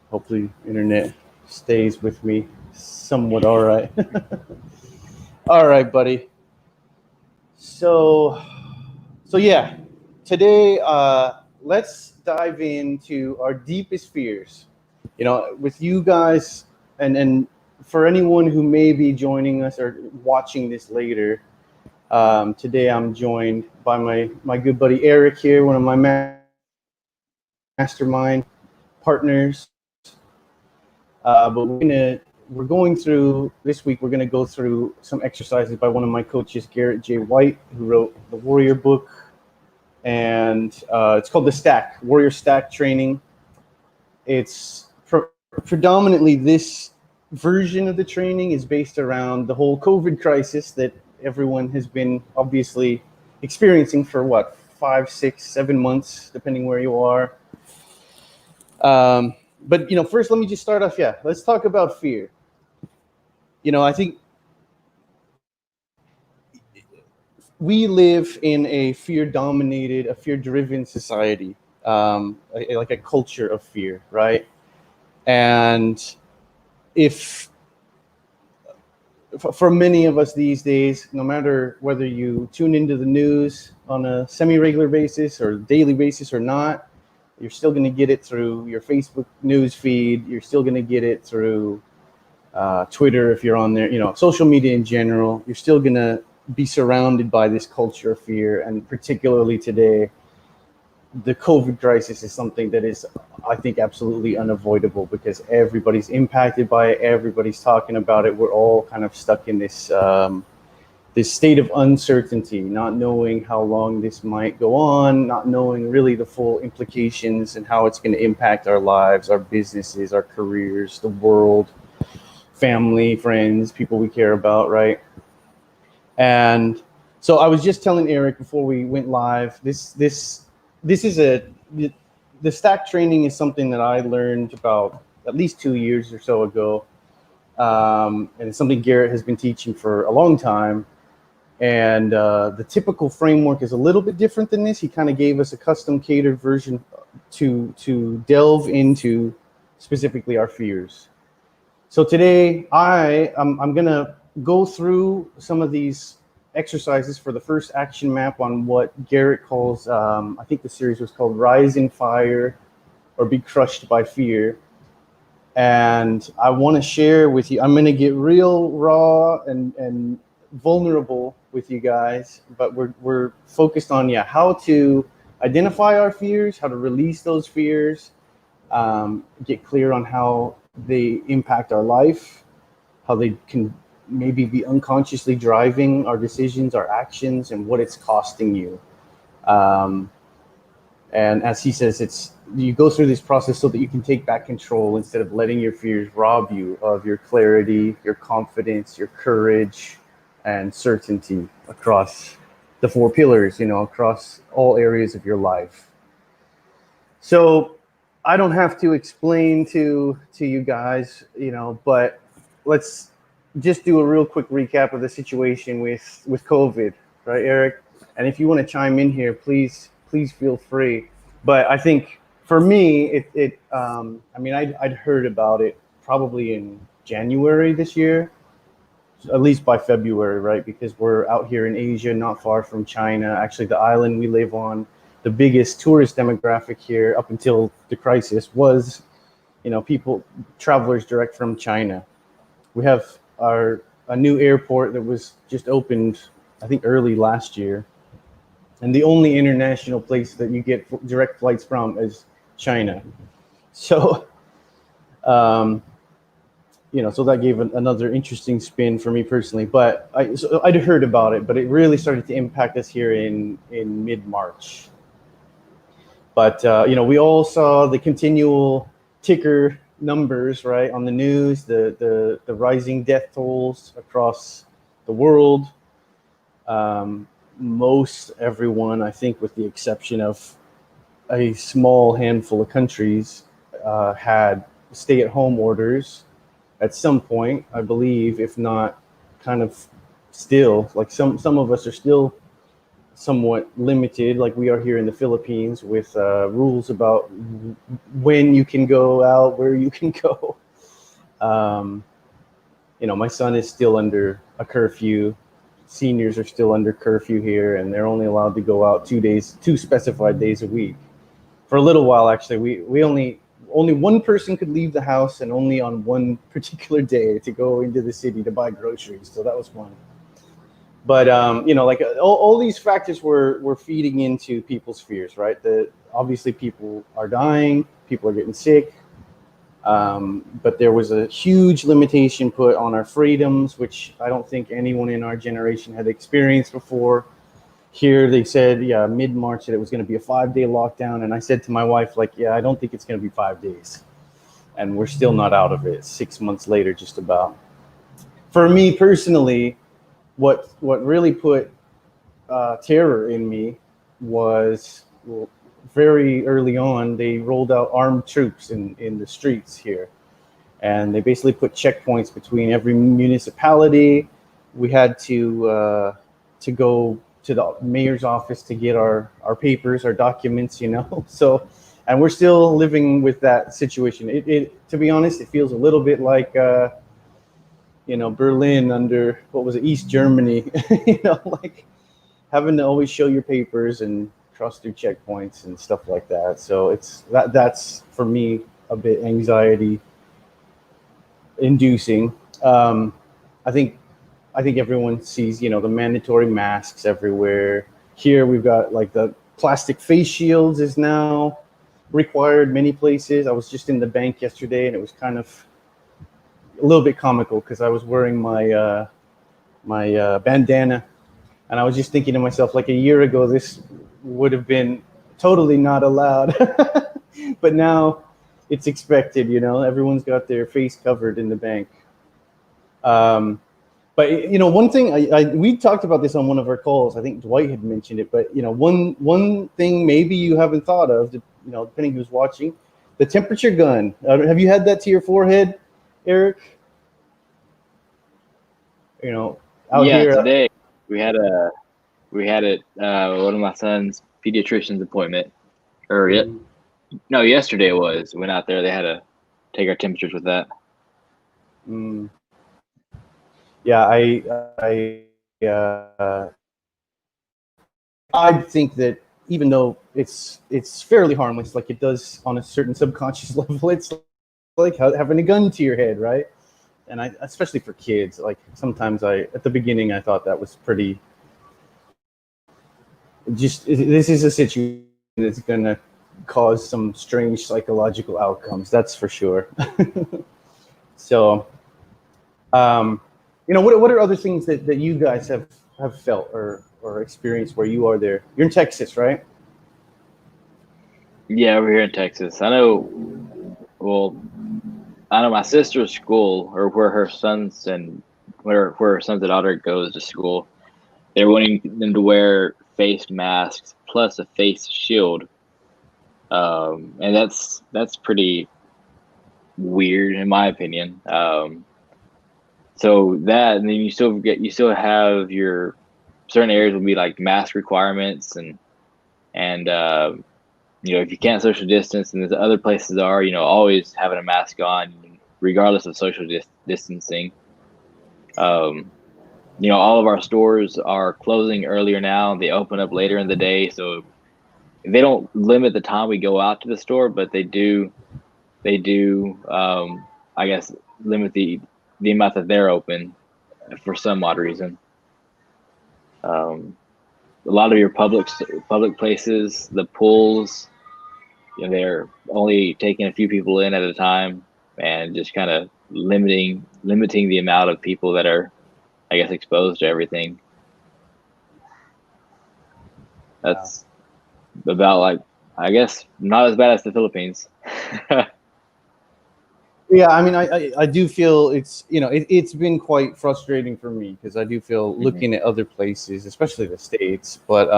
Hopefully, internet stays with me somewhat. All right. All right, buddy. So, so yeah, today let's dive into our deepest fears. With you guys, and for anyone who may be joining us or watching this later, today I'm joined by my good buddy Eric here, one of my mastermind partners. We're going through this week. We're gonna go through some exercises by one of my coaches, Garrett J. White, who wrote the Warrior book, and it's called the Stack Warrior Stack Training. It's predominantly this version of the training is based around the whole COVID crisis that everyone has been obviously experiencing for what 5, 6, 7 months, depending where you are. But first, let me just start off. Yeah, let's talk about fear. I think we live in a fear-dominated, a fear-driven society, like a culture of fear, right? And if for many of us these days, no matter whether you tune into the news on a semi-regular basis or daily basis or not, you're still going to get it through your Facebook news feed. You're still going to get it through Twitter if you're on there. Social media in general. You're still going to be surrounded by this culture of fear, and particularly today, the COVID crisis is something that is, I think, absolutely unavoidable because everybody's impacted by it. Everybody's talking about it. We're all kind of stuck in this this state of uncertainty, not knowing how long this might go on, not knowing really the full implications and how it's going to impact our lives, our businesses, our careers, the world, family, friends, people we care about, right? And so I was just telling Eric before we went live, this is the stack training is something that I learned about at least 2 years or so ago. And it's something Garrett has been teaching for a long time. And the typical framework is a little bit different than this. He kind of gave us a custom catered version to delve into specifically our fears. So today I'm going to go through some of these exercises for the first action map on what Garrett calls, I think the series was called Rise in Fire or Be Crushed by Fear. And I want to share with you, I'm going to get real raw and vulnerable with you guys, but we're focused on, how to identify our fears, how to release those fears, get clear on how they impact our life, how they can maybe be unconsciously driving our decisions, our actions, and what it's costing you. And as he says, you go through this process so that you can take back control instead of letting your fears rob you of your clarity, your confidence, your courage, and certainty across the 4 pillars, across all areas of your life. So I don't have to explain to you guys, but let's just do a real quick recap of the situation with COVID, right, Eric? And if you want to chime in here, please feel free. But I think for me, I'd heard about it probably in January this year, at least by February, right? Because we're out here in Asia, not far from China. Actually, the island we live on, the biggest tourist demographic here up until the crisis was, travelers direct from China. We have a new airport that was just opened, I think, early last year. And the only international place that you get direct flights from is China. So, so that gave another interesting spin for me personally. But I'd heard about it, but it really started to impact us here in mid-March. But, we all saw the continual ticker numbers, right, on the news, the rising death tolls across the world. Most everyone, I think, with the exception of a small handful of countries, had stay-at-home orders at some point, I believe, if not kind of still. Like some of us are still somewhat limited, like we are here in the Philippines, with rules about when you can go out, where you can go. Um, my son is still under a curfew. Seniors are still under curfew here, and they're only allowed to go out 2 days, 2 specified days a week. For a little while, actually, we only one person could leave the house, and only on one particular day to go into the city to buy groceries. So that was fun. But like all these factors were feeding into people's fears, right? That obviously people are dying, people are getting sick. But there was a huge limitation put on our freedoms, which I don't think anyone in our generation had experienced before. Here they said, yeah, mid-March, that it was going to be a 5-day lockdown. And I said to my wife, like, yeah, I don't think it's going to be 5 days. And we're still not out of it 6 months later, just about. For me personally, what really put terror in me was, well, very early on, they rolled out armed troops in the streets here. And they basically put checkpoints between every municipality. We had to go to the mayor's office to get our papers, our documents, So, and we're still living with that situation. It to be honest, it feels a little bit like, Berlin under, what was it, East Germany, like having to always show your papers and cross through checkpoints and stuff like that. So that's for me a bit anxiety inducing. I think everyone sees, the mandatory masks everywhere. Here we've got like the plastic face shields is now required many places. I was just in the bank yesterday, and it was kind of a little bit comical because I was wearing my bandana, and I was just thinking to myself, like, a year ago this would have been totally not allowed, but now it's expected. Everyone's got their face covered in the bank. But one thing we talked about this on one of our calls. I think Dwight had mentioned it, but one thing maybe you haven't thought of, depending who's watching, the temperature gun. Have you had that to your forehead, Eric? Out here. Today we had it. One of my son's pediatrician's appointment, or no, yesterday it was. Went out there. They had to take our temperatures with that. Yeah, I think that even though it's fairly harmless, like it does on a certain subconscious level, it's like having a gun to your head, right? And especially for kids, like sometimes at the beginning I thought that was pretty. This is a situation that's gonna cause some strange psychological outcomes, that's for sure. So, what are other things that you guys have felt or experienced where you are there? You're in Texas, right? Yeah, we're here in Texas. I know my sister's school, or where her sons and where her son's daughter goes to school, they're wanting them to wear face masks plus a face shield, and that's pretty weird in my opinion. So that, and then you still have your certain areas will be like mask requirements, and if you can't social distance, and there's other places are, always having a mask on regardless of social distancing. All of our stores are closing earlier now. They open up later in the day, so they don't limit the time we go out to the store, but they do I guess limit the amount that they're open for some odd reason. A lot of your public places, the pools, they're only taking a few people in at a time, and just kind of limiting the amount of people that are, I guess, exposed to everything. That's about, like, I guess, not as bad as the Philippines. Yeah, I mean, I do feel it's been quite frustrating for me, because I do feel looking at other places, especially the States, but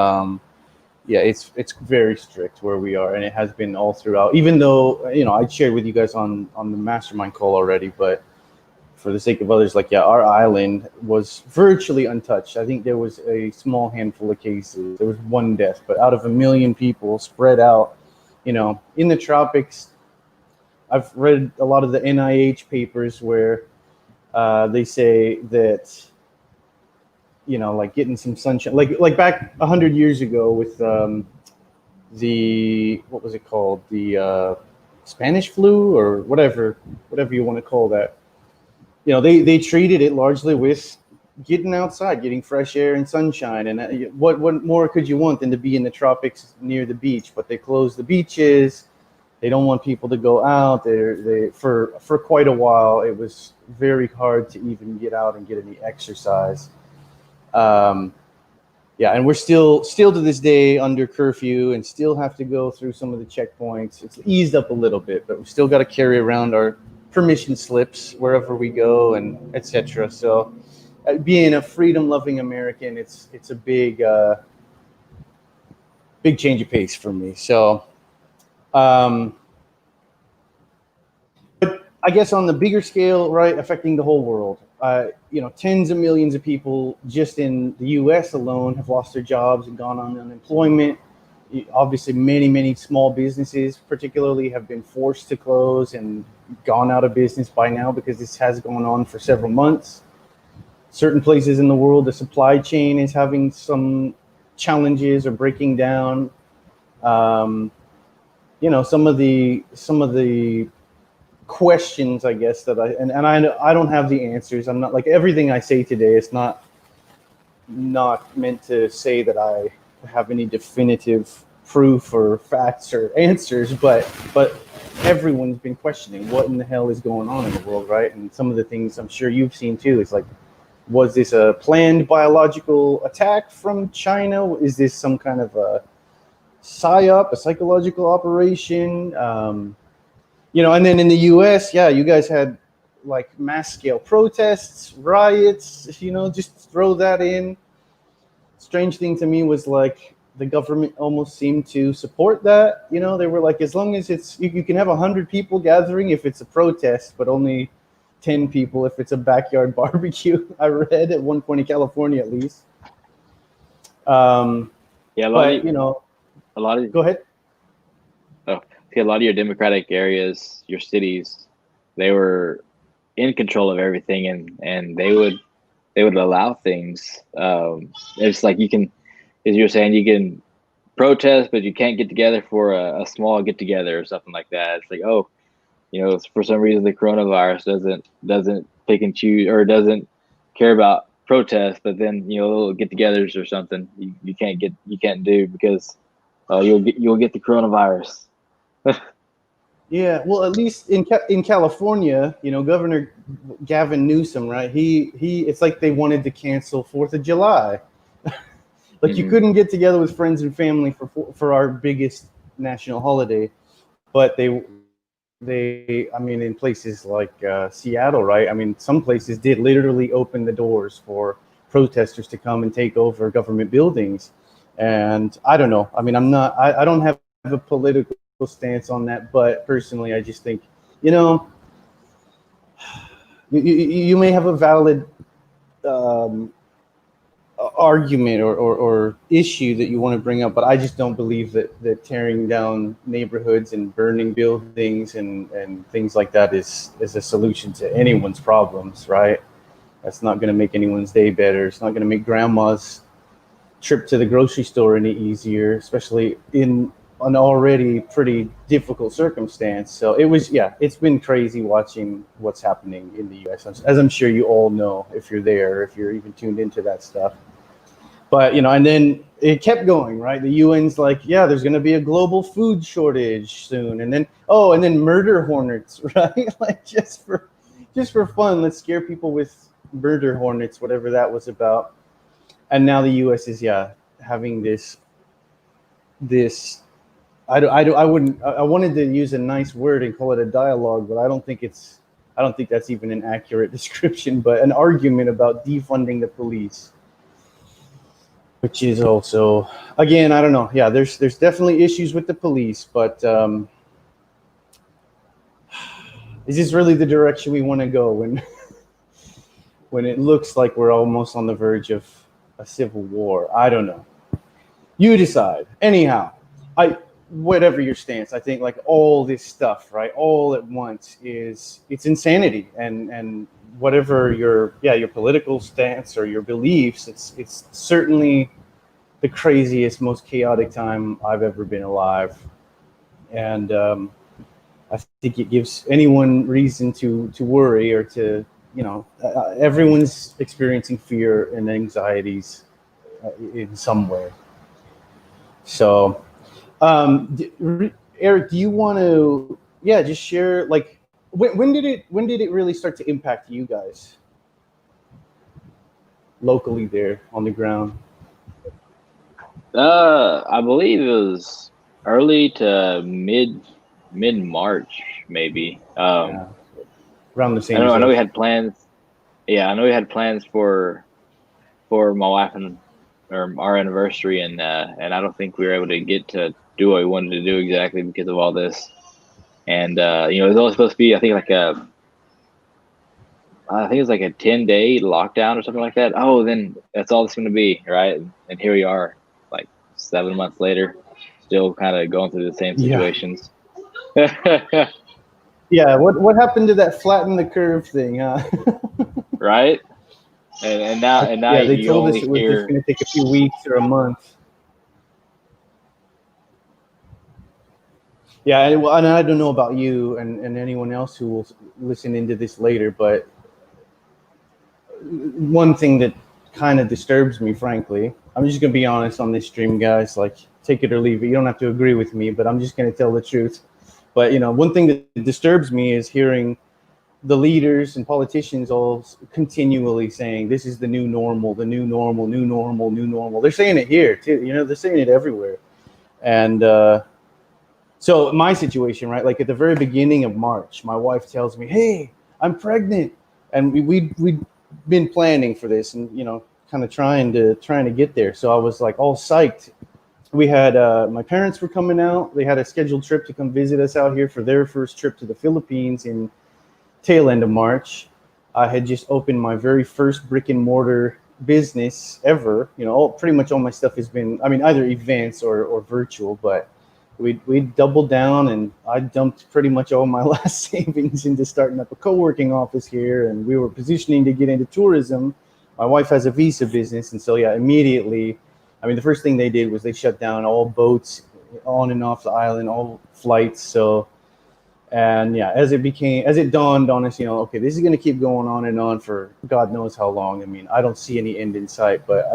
yeah, it's very strict where we are, and it has been all throughout. Even though I shared with you guys on the mastermind call already, but for the sake of others, like, yeah, our island was virtually untouched. I think there was a small handful of cases. There was one death, but out of a million people spread out, in the tropics. I've read a lot of the NIH papers where they say that, like getting some sunshine, like back 100 years ago with the, what was it called, the Spanish flu or whatever you want to call that. They treated it largely with getting outside, getting fresh air and sunshine, and what more could you want than to be in the tropics near the beach? But they closed the beaches. They don't want people to go out. They for quite a while, it was very hard to even get out and get any exercise. Yeah, and we're still to this day under curfew and still have to go through some of the checkpoints. It's eased up a little bit, but we still got to carry around our permission slips wherever we go, and etc. So, being a freedom-loving American, it's a big change of pace for me. So, but I guess on the bigger scale, right, affecting the whole world. Tens of millions of people just in the U.S. alone have lost their jobs and gone on unemployment. Obviously, many small businesses, particularly, have been forced to close and gone out of business by now because this has gone on for several months. Certain places in the world, the supply chain is having some challenges or breaking down. Some of the questions, I guess, that I don't have the answers. I'm not, like, everything I say today is not meant to say that I have any definitive proof or facts or answers, but everyone's been questioning what in the hell is going on in the world, right? And some of the things I'm sure you've seen too, it's like, was this a planned biological attack from China? Is this some kind of a psyop, a psychological operation? And then in the U.S., yeah, you guys had like mass scale protests, riots, just throw that in. Strange thing to me was, like, the government almost seemed to support that. They were like, as long as it's, you can have 100 people gathering if it's a protest, but only 10 people if it's a backyard barbecue. I read at one point in California, at least. Yeah, a lot of go ahead. A lot of your democratic areas, your cities, they were in control of everything, and they would allow things. It's like, you can, as you were saying, you can protest, but you can't get together for a small get together or something like that. It's like, for some reason the coronavirus doesn't pick and choose, or doesn't care about protests, but then little get-togethers or something you can't do because you'll get the coronavirus. Yeah, well, at least in California, Governor Gavin Newsom, right? He it's like they wanted to cancel 4th of July. Like, you couldn't get together with friends and family for our biggest national holiday, but they I mean, in places like Seattle, right? I mean, some places did literally open the doors for protesters to come and take over government buildings. And I don't know. I mean, I don't have a political stance on that, but personally, I just think, you may have a valid argument or issue that you want to bring up, but I just don't believe that tearing down neighborhoods and burning buildings and things like that is a solution to anyone's problems, right? That's not going to make anyone's day better. It's not going to make grandma's trip to the grocery store any easier, especially in an already pretty difficult circumstance. So it's been crazy watching what's happening in the US, as I'm sure you all know if you're there, if you're even tuned into that stuff. But, and then it kept going, right? The UN's like, yeah, there's going to be a global food shortage soon. And then, murder hornets, right? Like, just for fun, let's scare people with murder hornets, whatever that was about. And now the US is, having this, I wanted to use a nice word and call it a dialogue, but I don't think that's even an accurate description, but an argument about defunding the police, which is also, again, I don't know. Yeah, there's definitely issues with the police, but is this really the direction we want to go? And when it looks like we're almost on the verge of a civil war. I don't know. You decide. Anyhow, whatever your stance, I think like all this stuff, right, all at once it's insanity, and whatever your political stance or your beliefs, it's certainly the craziest, most chaotic time I've ever been alive, and I think it gives anyone reason to worry or to, everyone's experiencing fear and anxieties in some way. So, Eric, do you want to, yeah, just share like when did it really start to impact you guys locally there on the ground? I believe it was early to mid March, maybe. Yeah, around the I same know as I know we us. had plans. Yeah, I know we had plans for my wife and or our anniversary, and I don't think we were able to get to do what we wanted to do exactly because of all this. And it was only supposed to be, I think it was like a 10-day lockdown or something like that. Oh, then that's all it's going to be, right? And here we are, like 7 months later, still kind of going through the same Yeah, situations. yeah. What happened to that flatten the curve thing, huh? Right? And now Yeah, they you told us only it was just hear, going to take a few weeks or a month. Yeah, and I don't know about you and anyone else who will listen into this later, but one thing that kind of disturbs me, frankly, I'm just going to be honest on this stream, guys. Like, take it or leave it. You don't have to agree with me, but I'm just going to tell the truth. But, one thing that disturbs me is hearing the leaders and politicians all continually saying this is the new normal, the new normal, new normal, new normal. They're saying it here too. They're saying it everywhere. And so my situation, right? Like at the very beginning of March, my wife tells me, "Hey, I'm pregnant," and we'd been planning for this, and kind of trying to get there. So I was like all psyched. We had my parents were coming out. They had a scheduled trip to come visit us out here for their first trip to the Philippines in tail end of March. I had just opened my very first brick and mortar business ever. Pretty much all my stuff has been, I mean, either events or virtual, but we doubled down, and I dumped pretty much all my last savings into starting up a co-working office here, and we were positioning to get into tourism. My wife has a visa business, and so yeah, immediately, I mean, the first thing they did was they shut down all boats on and off the island, all flights. So, and yeah, as it dawned on us, okay, this is going to keep going on and on for God knows how long. I mean, I don't see any end in sight, but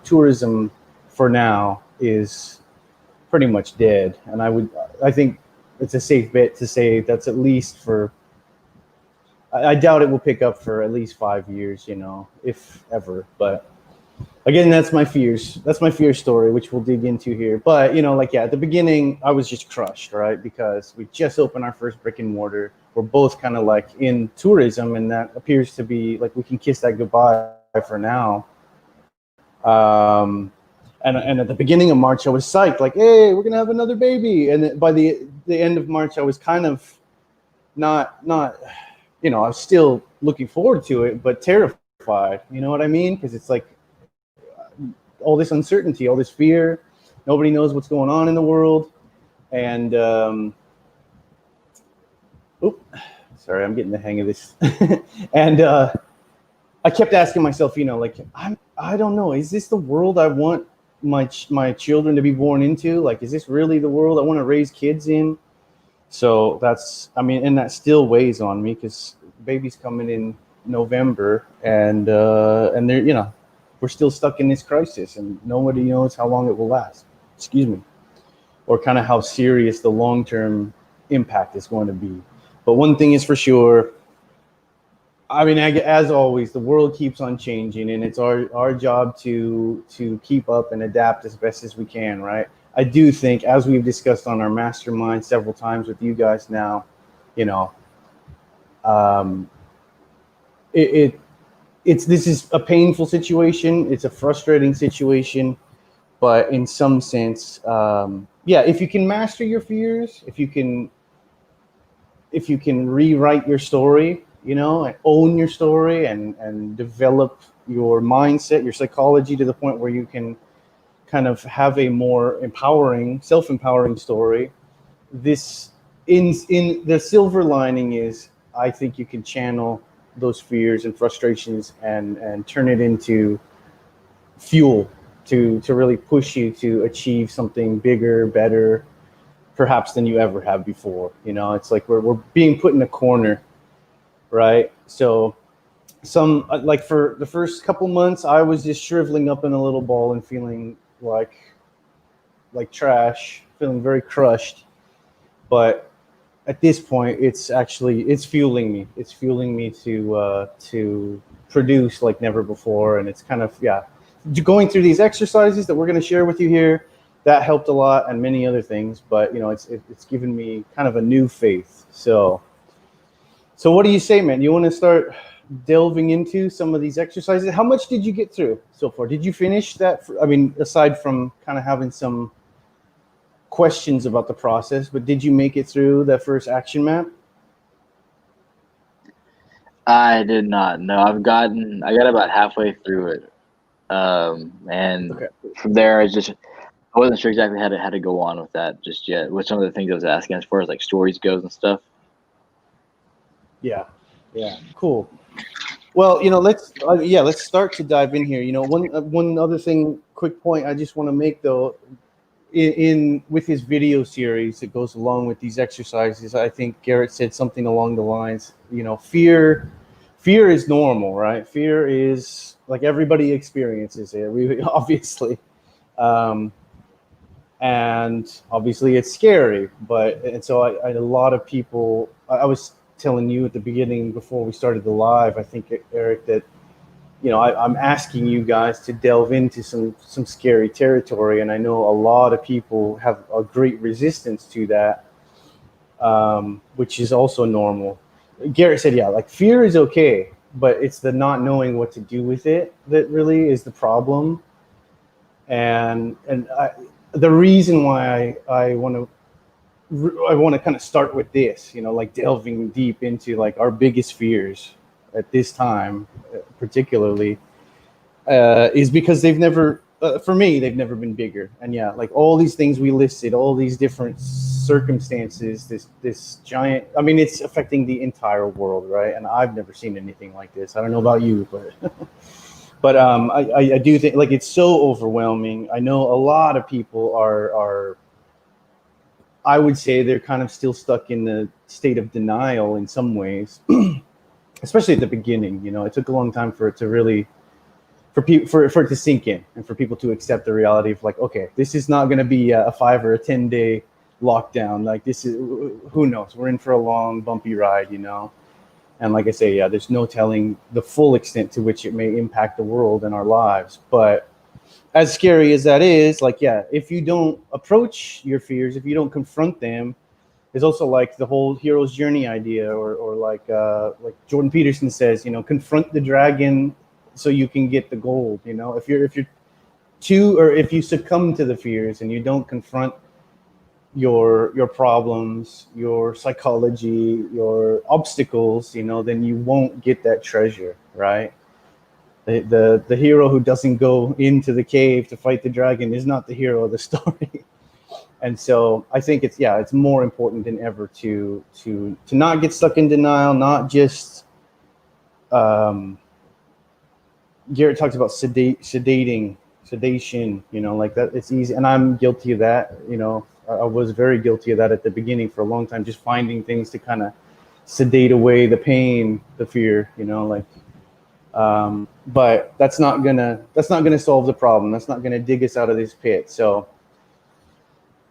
tourism for now is pretty much dead. And I think it's a safe bet to say that's at least for, I doubt it will pick up for at least 5 years, if ever. But again, that's my fears. That's my fear story, which we'll dig into here. But like, yeah, at the beginning, I was just crushed, right? Because we just opened our first brick and mortar. We're both kind of like in tourism, and that appears to be like we can kiss that goodbye for now. And at the beginning of March, I was psyched, like, hey, we're gonna have another baby. And then by the end of March, I was kind of not, I was still looking forward to it, but terrified. You know what I mean? Because it's like all this uncertainty, all this fear. Nobody knows what's going on in the world. And sorry, I'm getting the hang of this. And I kept asking myself, like, I don't know, is this the world I want my children to be born into? Like, is this really the world I want to raise kids in? So and that still weighs on me because baby's coming in November, and they're, we're still stuck in this crisis, and nobody knows how long it will last. Excuse me, or kind of how serious the long-term impact is going to be. But one thing is for sure. I mean, as always, the world keeps on changing, and it's our job to keep up and adapt as best as we can, right? I do think, as we've discussed on our mastermind several times with you guys now, um, this is a painful situation. It's a frustrating situation, but in some sense, yeah, if you can master your fears, if you can rewrite your story, you know, and own your story and develop your mindset, your psychology to the point where you can kind of have a more empowering, self-empowering story. This in the silver lining is I think you can channel those fears and frustrations and turn it into fuel to really push you to achieve something bigger, better, perhaps than you ever have before. You know, it's like we're being put in a corner, right? So some like for the first couple months, I was just shriveling up in a little ball and feeling like trash, feeling very crushed. But at this point, it's fueling me. It's fueling me to produce like never before, and it's kind of going through these exercises that we're going to share with you here. That helped a lot, and many other things. But you know, it's given me kind of a new faith. So what do you say, man? You want to start delving into some of these exercises? How much did you get through so far? Did you finish that? I mean, aside from kind of having some questions about the process, but did you make it through that first action map? I did not. No, I got about halfway through it. And Okay. from there, I wasn't sure exactly how to go on with that just yet. With some of the things I was asking as far as like stories goes and stuff. Yeah, cool. Well, you know, let's start to dive in here. You know, one other thing, quick point I just want to make though, in with his video series that goes along with these exercises, I think Garrett said something along the lines, you know, fear is normal, right? Fear is like everybody experiences it. We obviously, and obviously it's scary, but and so a lot of people. I was telling you at the beginning before we started the live, I think, Eric, that you know I'm asking you guys to delve into some scary territory, and I know a lot of people have a great resistance to that, which is also normal. Garrett said, yeah, like fear is okay, but it's the not knowing what to do with it that really is the problem. And the reason why I want to kind of start with this, you know, like delving deep into like our biggest fears at this time, particularly, is because for me, they've never been bigger. And yeah, like all these things we listed, all these different circumstances, this giant, I mean, it's affecting the entire world, right? And I've never seen anything like this. I don't know about you, but but I do think like it's so overwhelming. I know a lot of people are I would say they're kind of still stuck in the state of denial in some ways, especially at the beginning. You know, it took a long time for it to really for it to sink in and for people to accept the reality of like, okay, this is not going to be a 5 or a 10 day lockdown. Like this is, who knows? We're in for a long bumpy ride, you know. And like I say, yeah, there's no telling the full extent to which it may impact the world and our lives. But as scary as that is, like, yeah, if you don't approach your fears, if you don't confront them, it's also like the whole hero's journey idea, or like Jordan Peterson says, you know, confront the dragon so you can get the gold. You know, if if you succumb to the fears and you don't confront your problems, your psychology, your obstacles, you know, then you won't get that treasure, right? The hero who doesn't go into the cave to fight the dragon is not the hero of the story. And so I think it's more important than ever to not get stuck in denial, not just Garrett talks about sedation, you know, like that. It's easy, and I'm guilty of that. You know, I was very guilty of that at the beginning for a long time, just finding things to kind of sedate away the pain, the fear, you know, like. But that's not gonna solve the problem. That's not gonna dig us out of this pit. So,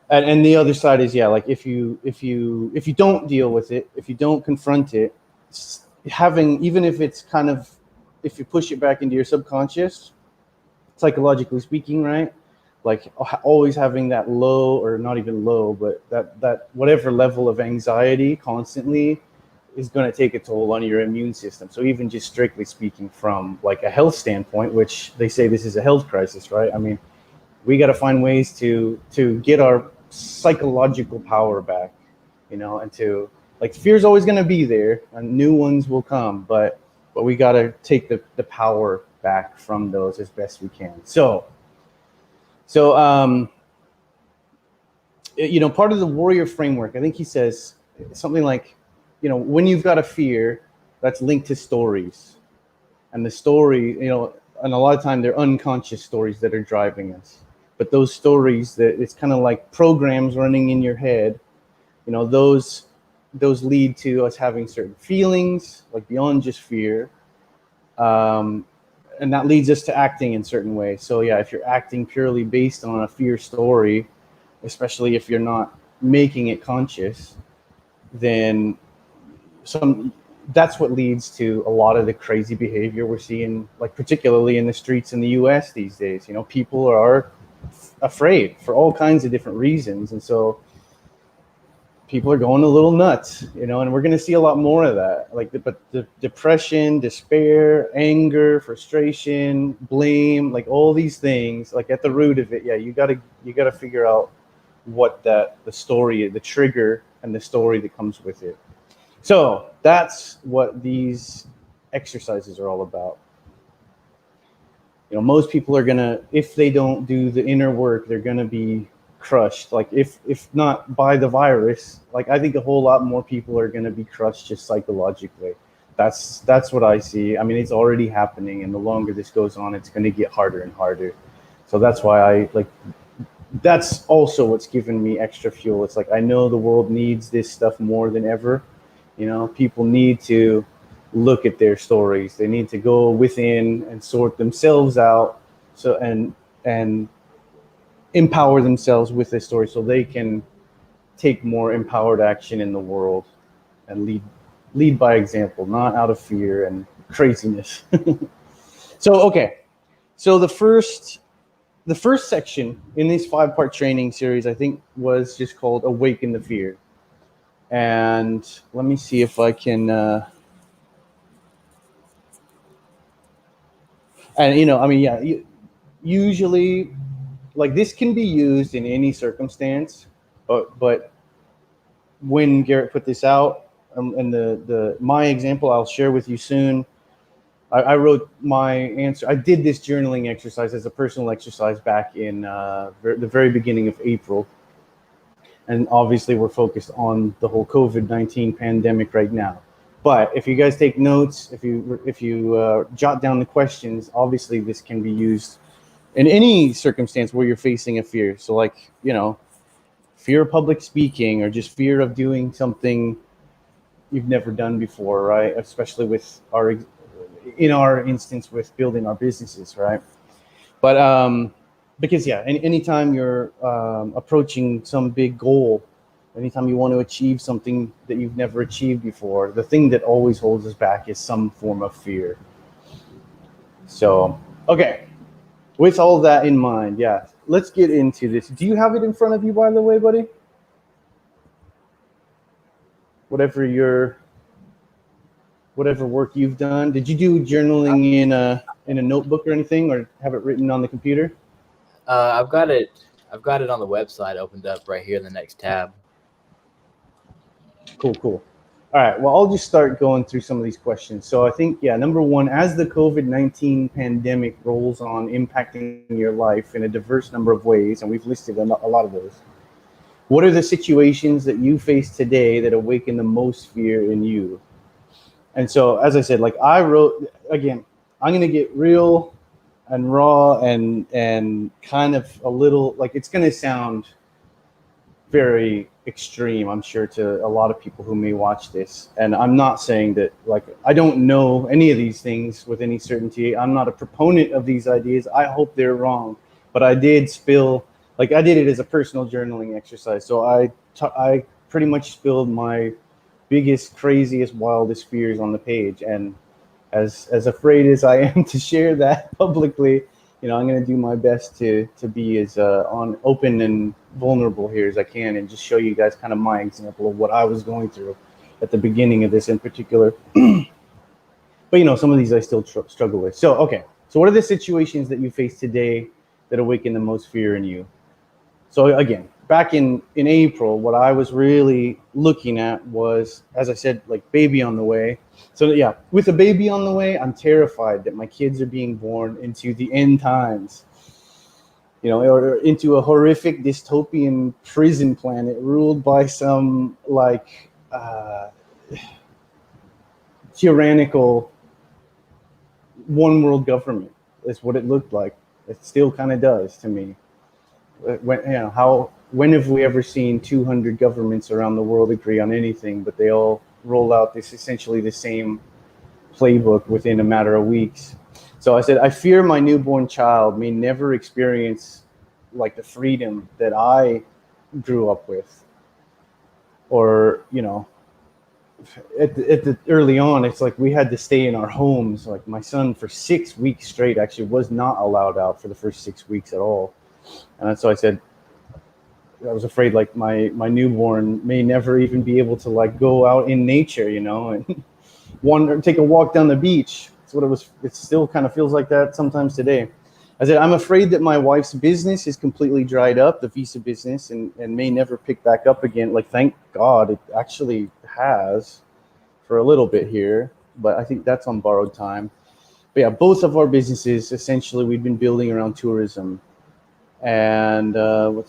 and the other side is, yeah, like if you don't deal with it, if you don't confront it, having, even if it's kind of, if you push it back into your subconscious, psychologically speaking, right? Like always having that low, or not even low, but that whatever level of anxiety constantly is going to take a toll on your immune system. So even just strictly speaking from like a health standpoint, which they say this is a health crisis, right? I mean, we got to find ways to get our psychological power back, you know, and to Like fear's always going to be there, and new ones will come, but we got to take the power back from those as best we can. So part of the warrior framework, I think he says something like, when you've got a fear, that's linked to stories, and the story, and a lot of time they're unconscious stories that are driving us. But those stories, that it's kind of like programs running in your head, those lead to us having certain feelings, like beyond just fear. And that leads us to acting in certain ways. So yeah, if you're acting purely based on a fear story, especially if you're not making it conscious, then that's what leads to a lot of the crazy behavior we're seeing, like particularly in the streets in the US these days. People are afraid for all kinds of different reasons, and so people are going a little nuts, and we're going to see a lot more of that. But the depression, despair, anger, frustration, blame, like all these things, like at the root of it, yeah, you got to figure out what the story, the trigger, and the story that comes with it. So that's what these exercises are all about. Most people are gonna, if they don't do the inner work, they're gonna be crushed. Like if not by the virus, like I think a whole lot more people are gonna be crushed just psychologically. That's what I see. I mean, it's already happening, and the longer this goes on, it's gonna get harder and harder. So that's why that's also what's given me extra fuel. It's like I know the world needs this stuff more than ever. People need to look at their stories. They need to go within and sort themselves out, and empower themselves with this story, so they can take more empowered action in the world and lead by example, not out of fear and craziness. So the first section in this 5-part training series, I think, was just called Awaken the Fear. And let me see if I can usually, like, this can be used in any circumstance, but when Garrett put this out, and my example I'll share with you soon, I wrote my answer. I did this journaling exercise as a personal exercise back in the very beginning of April. And obviously we're focused on the whole COVID-19 pandemic right now. But if you guys take notes, if you jot down the questions, obviously this can be used in any circumstance where you're facing a fear. So like, fear of public speaking, or just fear of doing something you've never done before, right? Especially in our instance with building our businesses, right? But because anytime you're approaching some big goal, anytime you want to achieve something that you've never achieved before, the thing that always holds us back is some form of fear. So, okay, with all that in mind, yeah, let's get into this. Do you have it in front of you, by the way, buddy? Whatever work you've done, did you do journaling in a notebook or anything, or have it written on the computer? I've got it on the website opened up right here in the next tab. Cool. All right, well, I'll just start going through some of these questions. So I think, number one, as the COVID-19 pandemic rolls on, impacting your life in a diverse number of ways, and we've listed a lot of those, what are the situations that you face today that awaken the most fear in you? And so, as I said, like I wrote, again, I'm going to get real and raw and kind of a little, like, it's going to sound very extreme, I'm sure, to a lot of people who may watch this. And I'm not saying that, like, I don't know any of these things with any certainty. I'm not a proponent of these ideas. I hope they're wrong. But I did I did it as a personal journaling exercise. So I pretty much spilled my biggest, craziest, wildest fears on the page. And as afraid as I am to share that publicly, I'm going to do my best to be as open and vulnerable here as I can, and just show you guys kind of my example of what I was going through at the beginning of this in particular. But some of these I still struggle with. So okay, so what are the situations that you face today that awaken the most fear in you? So again, back in April, what I was really looking at was, as I said, like baby on the way. So yeah, with a baby on the way, I'm terrified that my kids are being born into the end times, or into a horrific dystopian prison planet ruled by some like tyrannical one world government. Is what it looked like. It still kind of does to me. When have we ever seen 200 governments around the world agree on anything, but they all roll out this essentially the same playbook within a matter of weeks? So I said, I fear my newborn child may never experience like the freedom that I grew up with, or at the early on, it's like we had to stay in our homes. Like my son for 6 weeks straight actually was not allowed out for the first 6 weeks at all. And so I said, I was afraid like my newborn may never even be able to like go out in nature, and wander, take a walk down the beach. That's what it was. It still kind of feels like that sometimes today. I said, I'm afraid that my wife's business is completely dried up, the visa business, and may never pick back up again. Like, thank God it actually has for a little bit here, but I think that's on borrowed time. But yeah, both of our businesses, essentially, we've been building around tourism. And I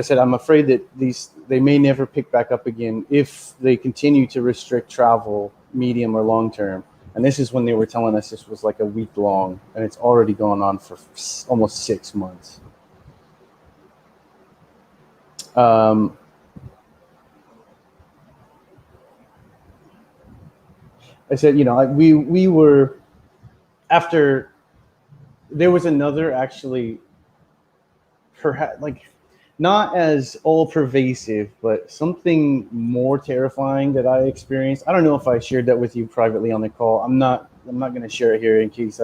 said, I'm afraid that they may never pick back up again if they continue to restrict travel, medium or long term. And this is when they were telling us this was like a week long, and it's already gone on for almost 6 months. I said, we were, after, there was another actually, perhaps like not as all pervasive, but something more terrifying that I experienced. I don't know if I shared that with you privately on the call. I'm not going to share it here in case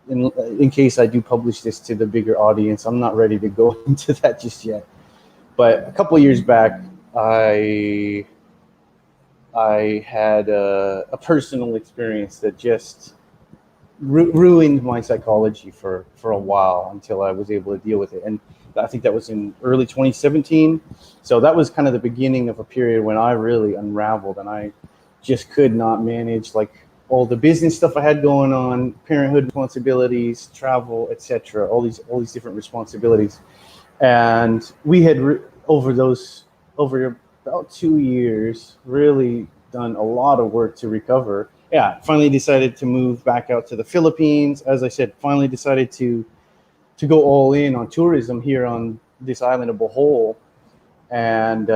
in case I do publish this to the bigger audience. I'm not ready to go into that just yet. But a couple of years back, I had a personal experience that just ruined my psychology for a while until I was able to deal with it. And I think that was in early 2017. So that was kind of the beginning of a period when I really unraveled, and I just could not manage like all the business stuff I had going on, parenthood responsibilities, travel, etc., all these different responsibilities. And we had over about 2 years really done a lot of work to recover. Yeah, finally decided to move back out to the Philippines. As I said, finally decided to go all in on tourism here on this island of Bohol, and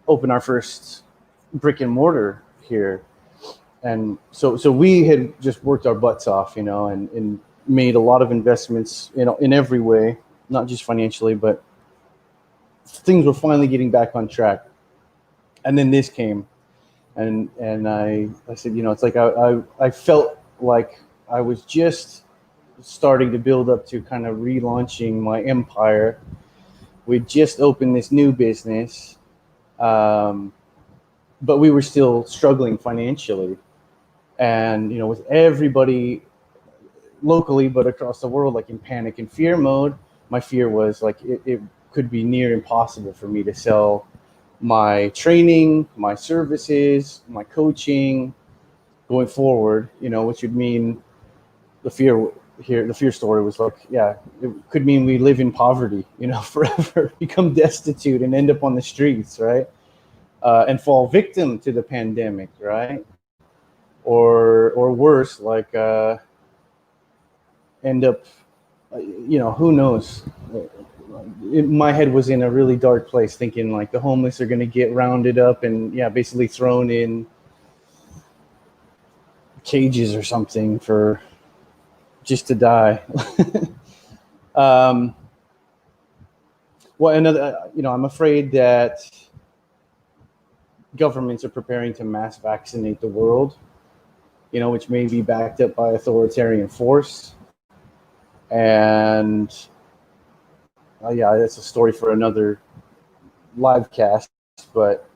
open our first brick and mortar here. And so we had just worked our butts off, and made a lot of investments, in every way, not just financially, but things were finally getting back on track. And then this came. And I said, it's like I felt like I was just starting to build up to kind of relaunching my empire. We just opened this new business, but we were still struggling financially. And, with everybody locally, but across the world, like in panic and fear mode, my fear was like it could be near impossible for me to sell my training, my services, my coaching going forward, which would mean the fear story was like, yeah, it could mean we live in poverty, forever, become destitute and end up on the streets, right? And fall victim to the pandemic, right? Or worse, like end up, who knows? My head was in a really dark place, thinking like the homeless are going to get rounded up and basically thrown in cages or something for just to die. Well, another, I'm afraid that governments are preparing to mass vaccinate the world, which may be backed up by authoritarian force. And that's a story for another live cast. But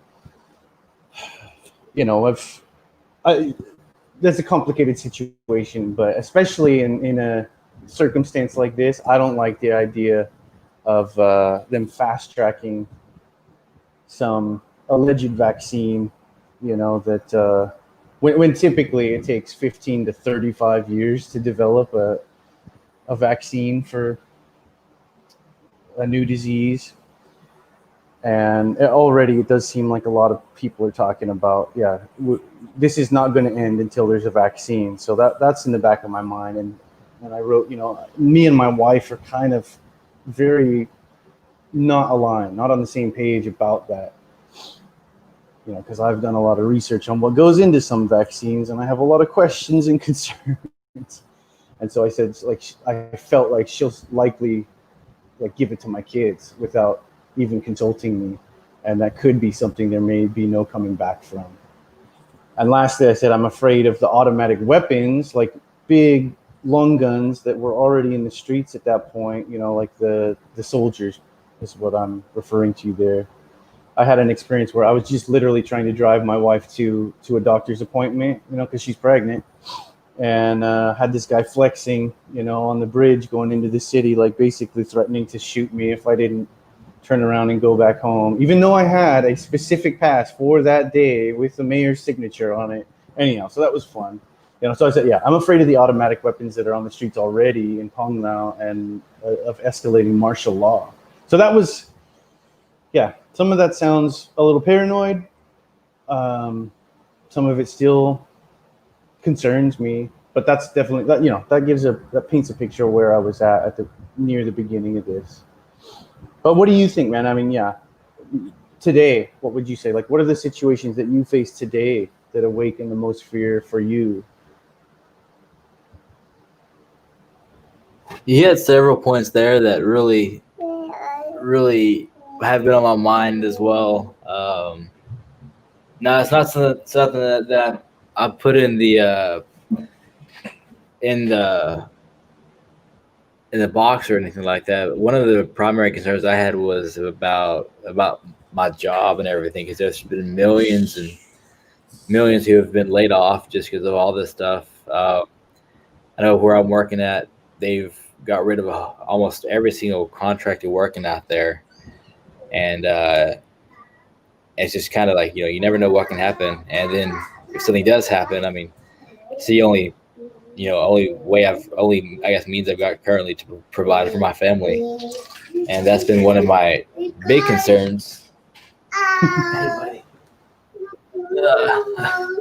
that's a complicated situation. But especially in a circumstance like this, I don't like the idea of them fast tracking some alleged vaccine, that when typically it takes 15 to 35 years to develop a vaccine for a new disease. And already it does seem like a lot of people are talking about, this is not going to end until there's a vaccine. So that's in the back of my mind. And I wrote, me and my wife are kind of very not aligned, not on the same page about that. Because I've done a lot of research on what goes into some vaccines, and I have a lot of questions and concerns. And so I said, I felt like she'll likely give it to my kids without even consulting me, and that could be something there may be no coming back from. And lastly, I said I'm afraid of the automatic weapons, like big long guns that were already in the streets at that point. Like the soldiers is what I'm referring to there. I had an experience where I was just literally trying to drive my wife to a doctor's appointment, because she's pregnant, and had this guy flexing, on the bridge going into the city, like basically threatening to shoot me if I didn't turn around and go back home, even though I had a specific pass for that day with the mayor's signature on it. Anyhow, so that was fun. So I said, I'm afraid of the automatic weapons that are on the streets already in Ponglao and of escalating martial law. So that was, some of that sounds a little paranoid. Some of it still concerns me, but that's definitely that paints a picture of where I was at near the beginning of this. But what do you think, man? I mean, today, what would you say? Like, what are the situations that you face today that awaken the most fear for you? You had several points there that really have been on my mind as well. No, it's not something that I put in the box or anything like that. One of the primary concerns I had was about my job and everything, because there's been millions and millions who have been laid off just because of all this stuff. I know where I'm working at, they've got rid of almost every single contractor working out there, and it's just kind of like, you never know what can happen. And then if something does happen, I mean, it's the only means I've got currently to provide for my family, and that's been one of my big concerns. Hey, buddy.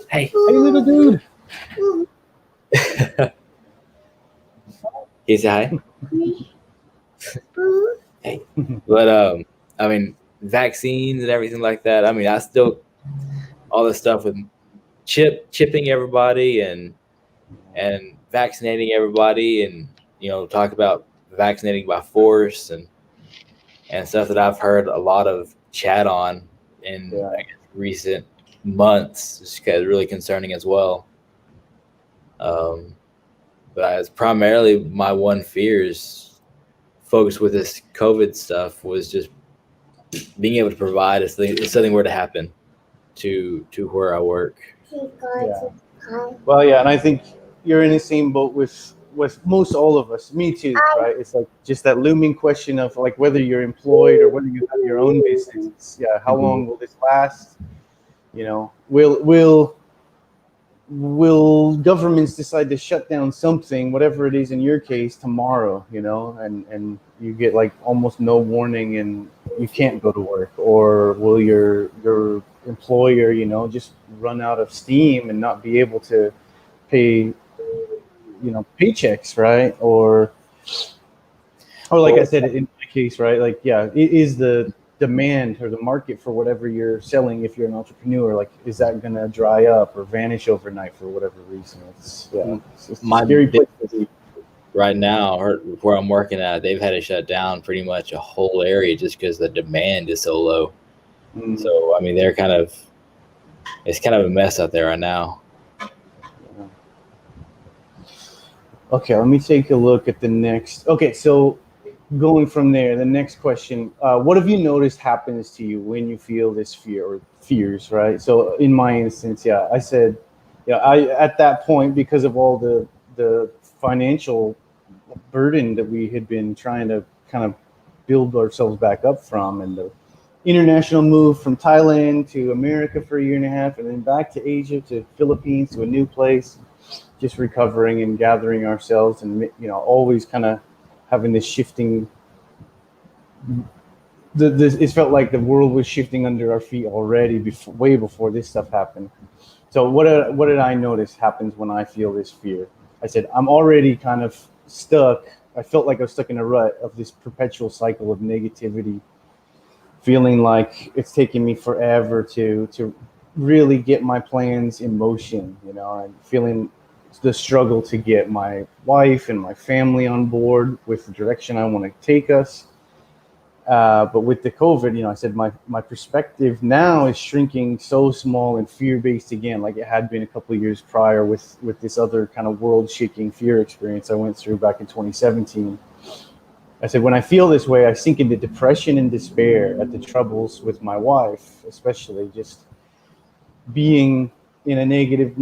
Hey, little dude. Can you say hi? Hey. But I mean, vaccines and everything like that. I mean, I still, all this stuff with chipping everybody and vaccinating everybody, and talk about vaccinating by force and stuff that I've heard a lot of chat on in recent months. Just really concerning as well. But as primarily my one fears focused with this COVID stuff was just being able to provide if something were to happen to where I work. Well, and I think you're in the same boat with most all of us. Me too, right? It's like just that looming question of like whether you're employed or whether you have your own business. How long will this last? Will governments decide to shut down something, whatever it is in your case, tomorrow, and you get like almost no warning and you can't go to work? Or will your employer, just run out of steam and not be able to pay, paychecks, right? Or like I said, in my case, right? Like, it is the demand or the market for whatever you're selling. If you're an entrepreneur, like, is that going to dry up or vanish overnight for whatever reason? It's my scary place to be. Right now, where I'm working at, they've had to shut down pretty much a whole area just because the demand is so low. So, I mean, it's kind of a mess out there right now. Okay, let me take a look at the next. Okay, so going from there, the next question, what have you noticed happens to you when you feel this fear or fears, right? So in my instance, I said, I at that point, because of all the financial burden that we had been trying to kind of build ourselves back up from, and the international move from Thailand to America for a year and a half, and then back to Asia, to Philippines, to a new place, just recovering and gathering ourselves, and always kind of having this shifting. It felt like the world was shifting under our feet already, way before this stuff happened. So what did I notice happens when I feel this fear? I said, I'm already kind of stuck. I felt like I was stuck in a rut of this perpetual cycle of negativity, feeling like it's taking me forever to really get my plans in motion, and feeling the struggle to get my wife and my family on board with the direction I want to take us. But with the COVID, I said my perspective now is shrinking so small and fear-based again, like it had been a couple of years prior with this other kind of world-shaking fear experience I went through back in 2017. I said, when I feel this way, I sink into depression and despair at the troubles with my wife, especially just being in a negative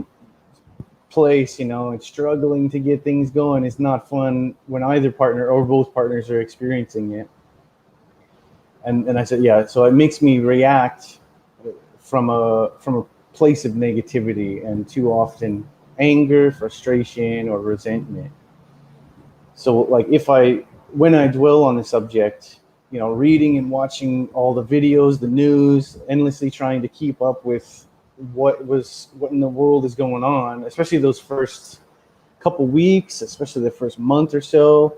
place, and struggling to get things going is not fun when either partner or both partners are experiencing it. And I said, yeah, so it makes me react from a place of negativity, and too often anger, frustration, or resentment. So like when I dwell on the subject, reading and watching all the videos, the news, endlessly trying to keep up with what in the world is going on, especially those first couple weeks, especially the first month or so,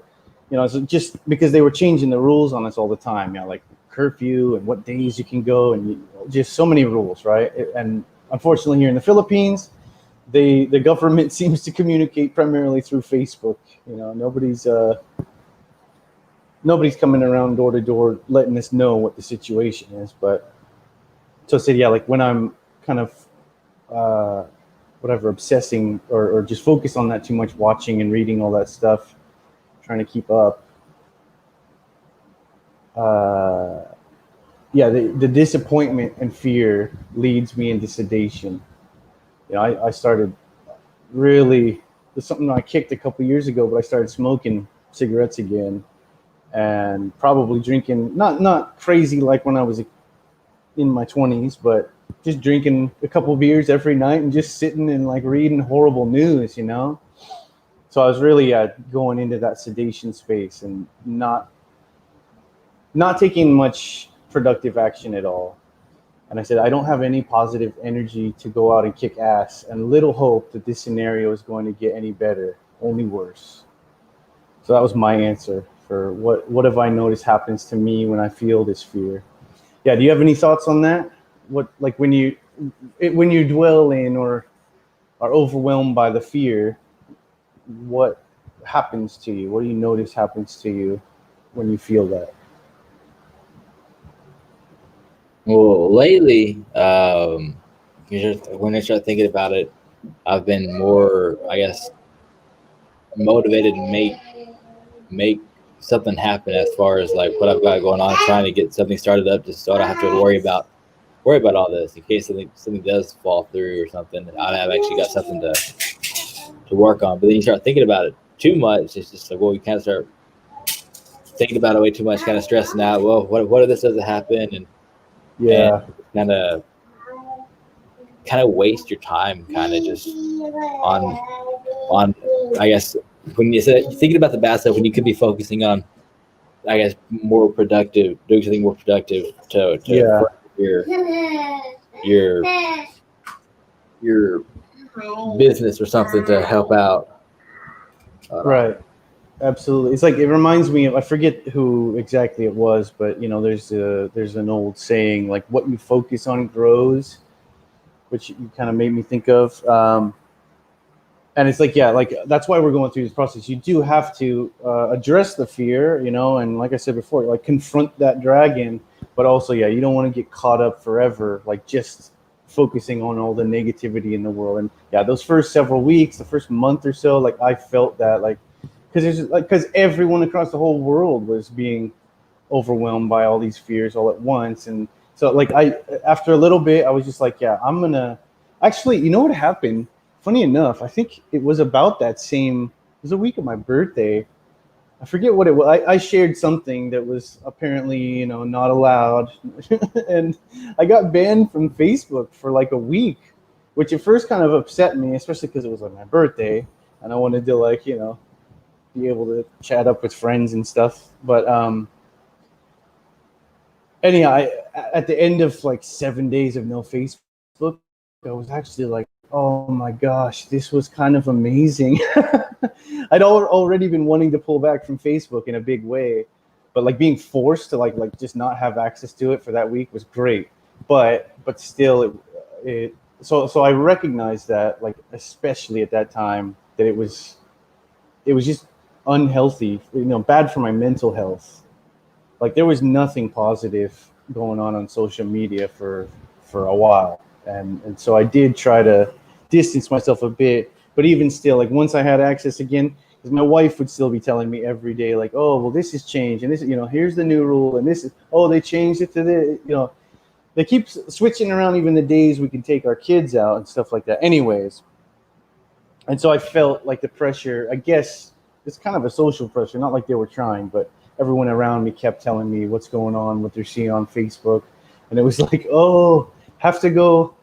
so just because they were changing the rules on us all the time, like curfew and what days you can go, and just so many rules, right? And unfortunately here in the Philippines, the government seems to communicate primarily through Facebook. Nobody's coming around door to door letting us know what the situation is. But so I said, yeah, like when I'm kind of obsessing or just focused on that too much, watching and reading all that stuff, trying to keep up, the disappointment and fear leads me into sedation. I started really, it's something I kicked a couple years ago, but I started smoking cigarettes again, and probably drinking, not crazy like when I was in my 20s, but just drinking a couple beers every night and just sitting and like reading horrible news, So I was really going into that sedation space and not taking much productive action at all. And I said, I don't have any positive energy to go out and kick ass, and little hope that this scenario is going to get any better, only worse. So that was my answer for what have I noticed happens to me when I feel this fear. Yeah, do you have any thoughts on that? What, like when you dwell in or are overwhelmed by the fear, what happens to you? What do you notice happens to you when you feel that? Well, lately, when I start thinking about it, I've been more, I guess, motivated to make something happen as far as like what I've got going on, trying to get something started up just so I don't have to worry about all this in case something does fall through or something. I have actually got something to work on. But then you start thinking about it too much. It's just like, well, you kind of start thinking about it way too much, kind of stressing out. Well, what if this doesn't happen? And kind of waste your time, kind of just on I guess when you say thinking about the bad stuff, when you could be focusing on, I guess, doing something more productive to your business or something to help out. Right. Absolutely. It's like, it reminds me of, I forget who exactly it was, but there's an old saying, like, what you focus on grows, which you kind of made me think of. And it's like, yeah, like that's why we're going through this process. You do have to address the fear, and like I said before, like confront that dragon, but also, yeah, you don't want to get caught up forever, like just focusing on all the negativity in the world. And yeah, those first several weeks, the first month or so, like I felt that, like, because everyone across the whole world was being overwhelmed by all these fears all at once. And so like after a little bit, I was just like, yeah, I'm gonna actually, you know what happened? Funny enough, I think it was about it was a week of my birthday. I forget what it was. I shared something that was apparently, not allowed. And I got banned from Facebook for like a week, which at first kind of upset me, especially because it was like my birthday and I wanted to like, be able to chat up with friends and stuff. But anyhow, at the end of like 7 days of no Facebook, I was actually like, oh my gosh, this was kind of amazing. I'd already been wanting to pull back from Facebook in a big way, but like being forced to like just not have access to it for that week was great. But still, so I recognized that, like, especially at that time, that it was just unhealthy, bad for my mental health. Like there was nothing positive going on social media for a while, and so I did try to distance myself a bit. But even still, like once I had access again, because my wife would still be telling me every day, like, oh well, this has changed, and this, here's the new rule, and this is, oh, they changed it to the, they keep switching around even the days we can take our kids out and stuff like that. Anyways, and so I felt like the pressure, I guess it's kind of a social pressure, not like they were trying, but everyone around me kept telling me what's going on, what they're seeing on Facebook. And it was like, oh, have to go,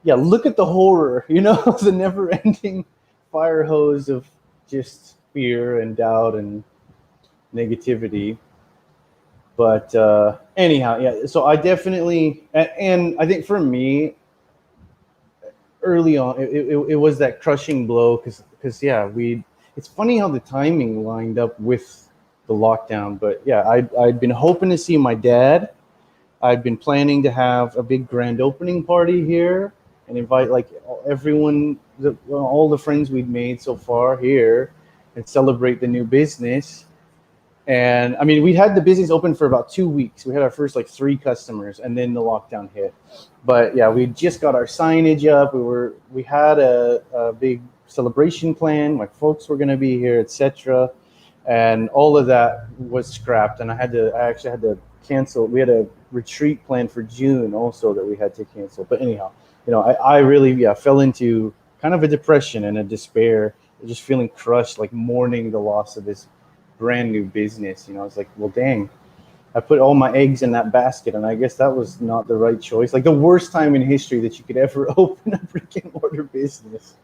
yeah, look at the horror, the never ending fire hose of just fear and doubt and negativity. But anyhow, yeah, so I definitely, and I think for me, early on, it was that crushing blow, because yeah, it's funny how the timing lined up with the lockdown. But yeah, I'd been hoping to see my dad. I'd been planning to have a big grand opening party here and invite like everyone, all the friends we'd made so far here, and celebrate the new business. And I mean, we had the business open for about 2 weeks. We had our first like 3 customers, and then the lockdown hit. But yeah, we just got our signage up. We had a big celebration plan. My folks were going to be here, etc. And all of that was scrapped. And I actually had to cancel. We had a retreat planned for June also that we had to cancel. But anyhow, I really fell into kind of a depression and a despair, just feeling crushed, like mourning the loss of this brand new business. It's like, well, dang, I put all my eggs in that basket, and I guess that was not the right choice. Like the worst time in history that you could ever open a brick and mortar business.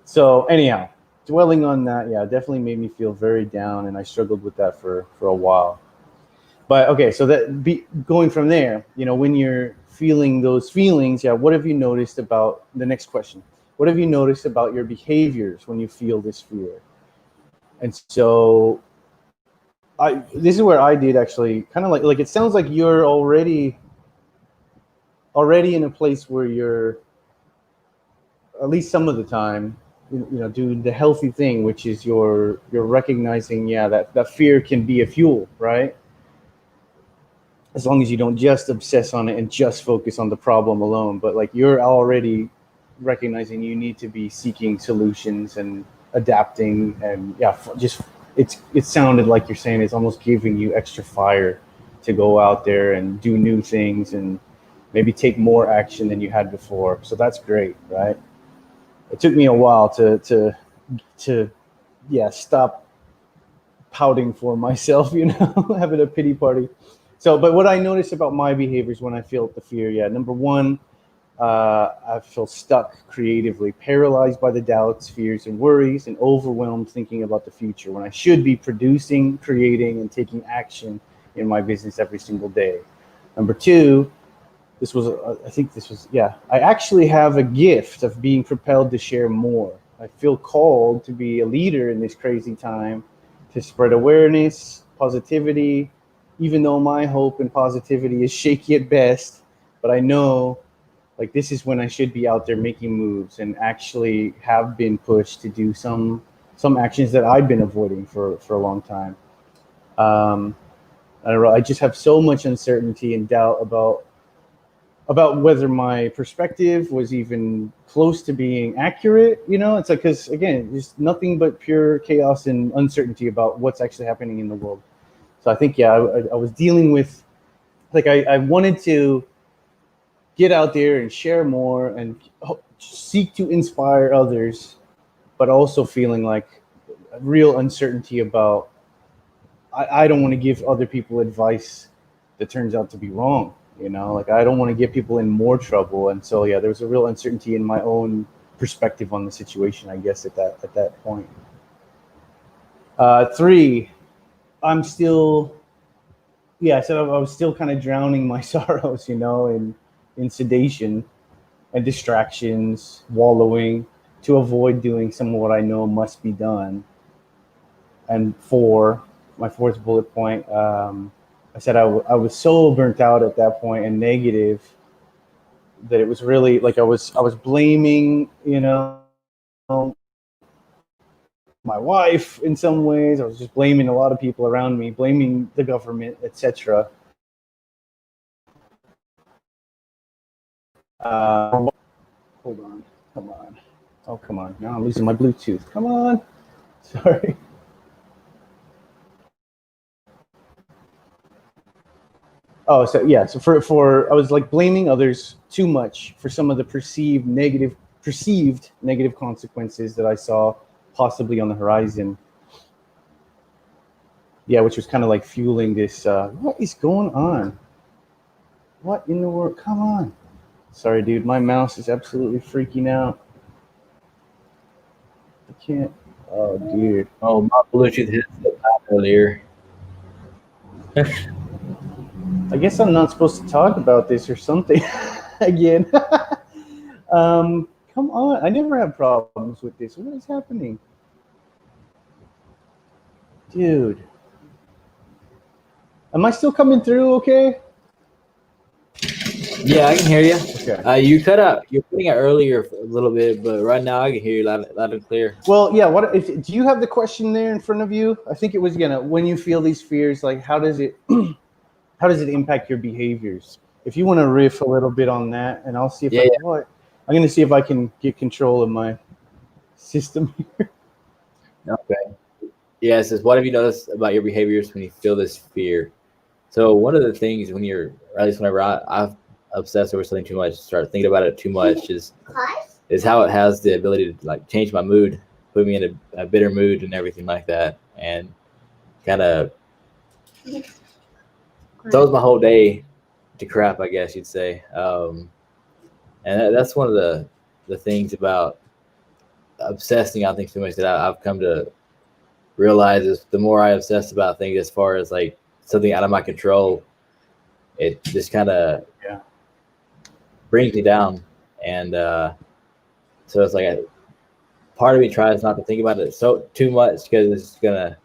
So anyhow, dwelling on that, yeah, definitely made me feel very down, and I struggled with that for a while. But okay, so going from there, when you're feeling those feelings, yeah, what have you noticed about the next question? What have you noticed about your behaviors when you feel this fear? And so this is where I did actually kind of like it sounds like you're already in a place where you're, at least some of the time, doing the healthy thing, which is you're recognizing, yeah, that fear can be a fuel, right? As long as you don't just obsess on it and just focus on the problem alone, but like you're already recognizing you need to be seeking solutions and adapting. And yeah, just it sounded like you're saying it's almost giving you extra fire to go out there and do new things and maybe take more action than you had before. So that's great, right? It took me a while to stop pouting for myself, having a pity party. So, but what I notice about my behaviors when I feel the fear, yeah, number one, I feel stuck creatively, paralyzed by the doubts, fears, and worries, and overwhelmed thinking about the future when I should be producing, creating, and taking action in my business every single day. Number two, I actually have a gift of being propelled to share more. I feel called to be a leader in this crazy time, to spread awareness, positivity, even though my hope and positivity is shaky at best. But I know, like, this is when I should be out there making moves and actually have been pushed to do some actions that I've been avoiding for a long time. I don't know. I just have so much uncertainty and doubt about whether my perspective was even close to being accurate. It's like, because again, just nothing but pure chaos and uncertainty about what's actually happening in the world. So I think, yeah, I was dealing with, like, I wanted to get out there and share more and seek to inspire others, but also feeling like a real uncertainty about I don't want to give other people advice that turns out to be wrong. Like I don't want to get people in more trouble. And so, yeah, there was a real uncertainty in my own perspective on the situation, I guess, at that point. Three, I'm still, yeah, I said I was still kind of drowning my sorrows, in sedation and distractions, wallowing to avoid doing some of what I know must be done. And four, my fourth bullet point, I said I was so burnt out at that point and negative that it was really like I was blaming, my wife in some ways. I was just blaming a lot of people around me, blaming the government, etc. Hold on, come on. Oh, come on. Now I'm losing my Bluetooth. Come on. Sorry. Oh, so yeah. So for I was like blaming others too much for some of the perceived negative consequences that I saw possibly on the horizon. Yeah, which was kind of like fueling this. What is going on? What in the world? Come on. Sorry, dude. My mouse is absolutely freaking out. I can't. Oh, dude. Oh, my Bluetooth hit the back earlier. I guess I'm not supposed to talk about this or something again. Come on. I never have problems with this. What is happening? Dude. Am I still coming through okay? Yeah, I can hear you. Okay. You cut out. You're putting it earlier a little bit, but right now I can hear you loud and clear. Well, yeah. Do you have the question there in front of you? I think it was when you feel these fears, like how does it impact your behaviors? If you want to riff a little bit on that, and I'll see if I'm going to see if I can get control of my system here. Okay. Yeah, it says, what have you noticed about your behaviors when you feel this fear? So one of the things when you're, or at least whenever I've obsessed over something too much, start thinking about it too much, is how it has the ability to like change my mood, put me in a bitter mood and everything like that, and kind of throws my whole day to crap, I guess you'd say. And that's one of the things about obsessing on things too much that I've come to realize is the more I obsess about things as far as like something out of my control, it just kind of brings me down. And so it's like part of me tries not to think about it so too much because it's gonna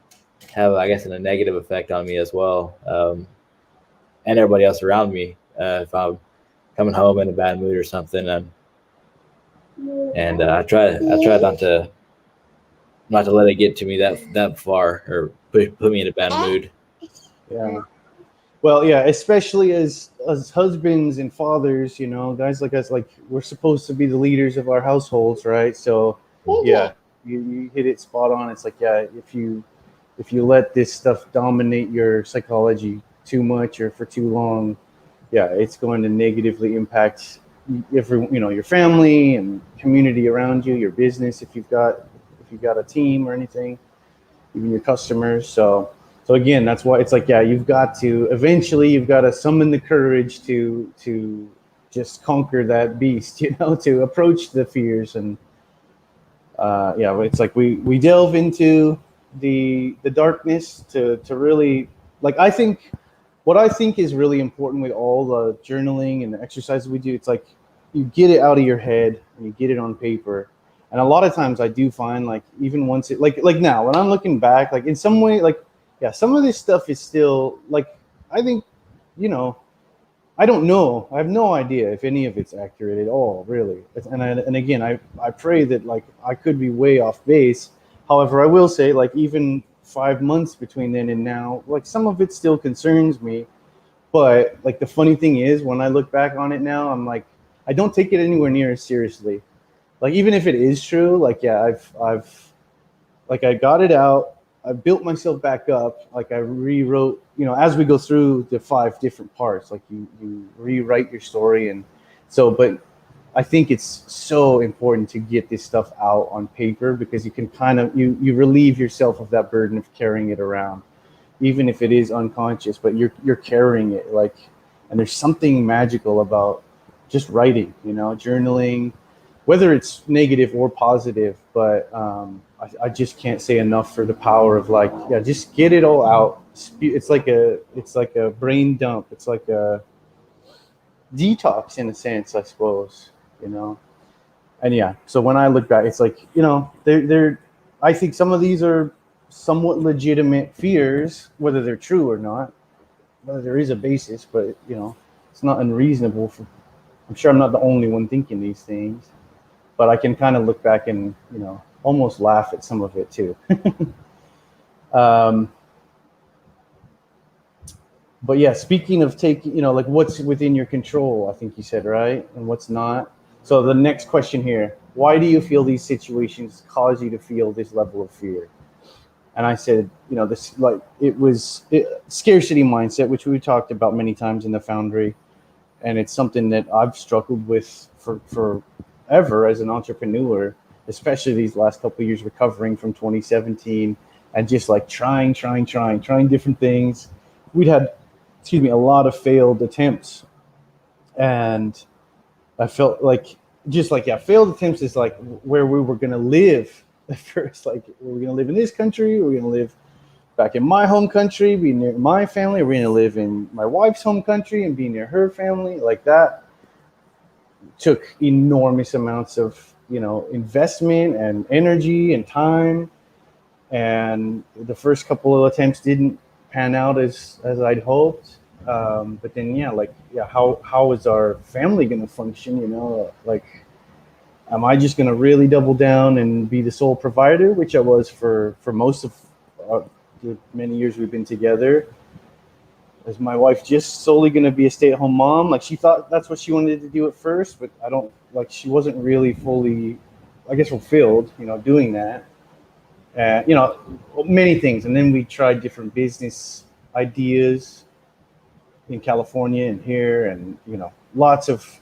have, I guess, a negative effect on me as well, and everybody else around me. If I'm coming home in a bad mood or something, and I try not to let it get to me that far or put me in a bad mood. Yeah. Well, yeah, especially as husbands and fathers, guys like us, like we're supposed to be the leaders of our households, right? So, yeah, you hit it spot on. It's like, yeah, if you let this stuff dominate your psychology too much or for too long, yeah, it's going to negatively impact your family and community around you, your business if you've got a team or anything, even your customers. So again, that's why it's like, yeah, you've got to summon the courage to just conquer that beast, to approach the fears. And yeah, it's like we delve into the darkness to really, like, what I think is really important with all the journaling and the exercises we do, it's like you get it out of your head and you get it on paper. And a lot of times I do find, like, even once it, like now when I'm looking back, like in some way, like, yeah, some of this stuff is still like, I think, I don't know. I have no idea if any of it's accurate at all, really. And again, I pray that, like, I could be way off base. However, I will say, like, even 5 months between then and now, like, some of it still concerns me. But like the funny thing is, when I look back on it now, I'm like, I don't take it anywhere near as seriously. Like, even if it is true, like, yeah, I've like, I got it out. I built myself back up. Like, I rewrote, as we go through the 5 different parts, like you rewrite your story. And so, but I think it's so important to get this stuff out on paper because you can kind of, you relieve yourself of that burden of carrying it around. even if it is unconscious, but you're carrying it, like, and there's something magical about just writing, journaling, whether it's negative or positive. But I just can't say enough for the power of, like, yeah, just get it all out. It's like a brain dump. It's like a detox in a sense, I suppose, And yeah, so when I look back, it's like, they're I think some of these are somewhat legitimate fears, whether they're true or not, whether there is a basis, but it's not unreasonable. I'm sure I'm not the only one thinking these things, but I can kind of look back and almost laugh at some of it too. But yeah, speaking of taking, like, what's within your control, I think you said, right, and what's not. So the next question here: why do you feel these situations cause you to feel this level of fear? And I said, this, like, scarcity mindset, which we talked about many times in the Foundry. And it's something that I've struggled with for forever as an entrepreneur, especially these last couple of years recovering from 2017 and just like trying different things. We'd had, a lot of failed attempts. And I felt like, failed attempts is like where we were going to live at first. Like, were we going to live in this country? Were we going to live back in my home country, be near my family? We're going to live in my wife's home country and be near her family. Like, that took enormous amounts of, investment and energy and time. And the first couple of attempts didn't pan out as I'd hoped. But then, how is our family going to function? Like, am I just going to really double down and be the sole provider, which I was for most of the many years we've been together? Is my wife just solely going to be a stay-at-home mom? Like, she thought that's what she wanted to do at first, but she wasn't really fully, I guess, fulfilled, doing that. Many things. And then we tried different business ideas in California and here, and, lots of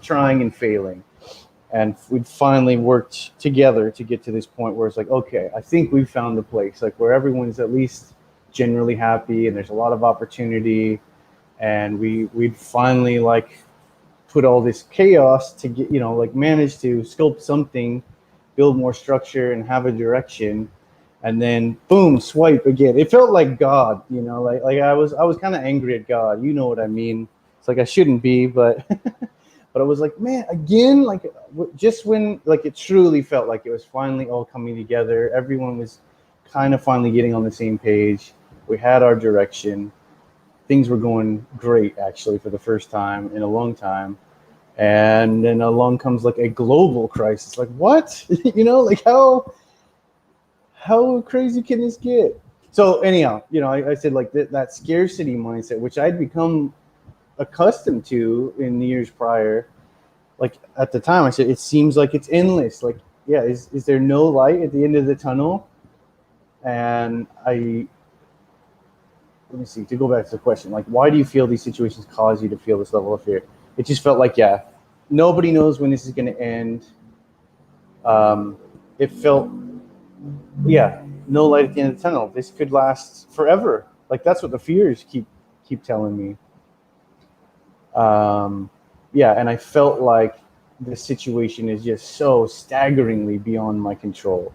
trying and failing. And we'd finally worked together to get to this point where it's like, okay, I think we've found the place, like, where everyone's at least generally happy and there's a lot of opportunity. And we'd finally, like, put all this chaos to get, manage to sculpt something, build more structure and have a direction. And then boom, swipe again. It felt like God, like I was kind of angry at God. You know what I mean? It's like, I shouldn't be, but but I was like, man, again, like, just when, like, it truly felt like it was finally all coming together. Everyone was kind of finally getting on the same page. We had our direction. Things were going great, actually, for the first time in a long time. And then along comes, like, a global crisis. Like, what? Like, how crazy can this get? So anyhow, I said, like, that scarcity mindset, which I'd become accustomed to in the years prior. Like, at the time, I said, it seems like it's endless. Like, yeah, is there no light at the end of the tunnel? And let me see, to go back to the question, like, why do you feel these situations cause you to feel this level of fear? It just felt like, yeah, nobody knows when this is going to end. It felt, yeah, no light at the end of the tunnel. This could last forever. Like, that's what the fears keep telling me. And I felt like the situation is just so staggeringly beyond my control.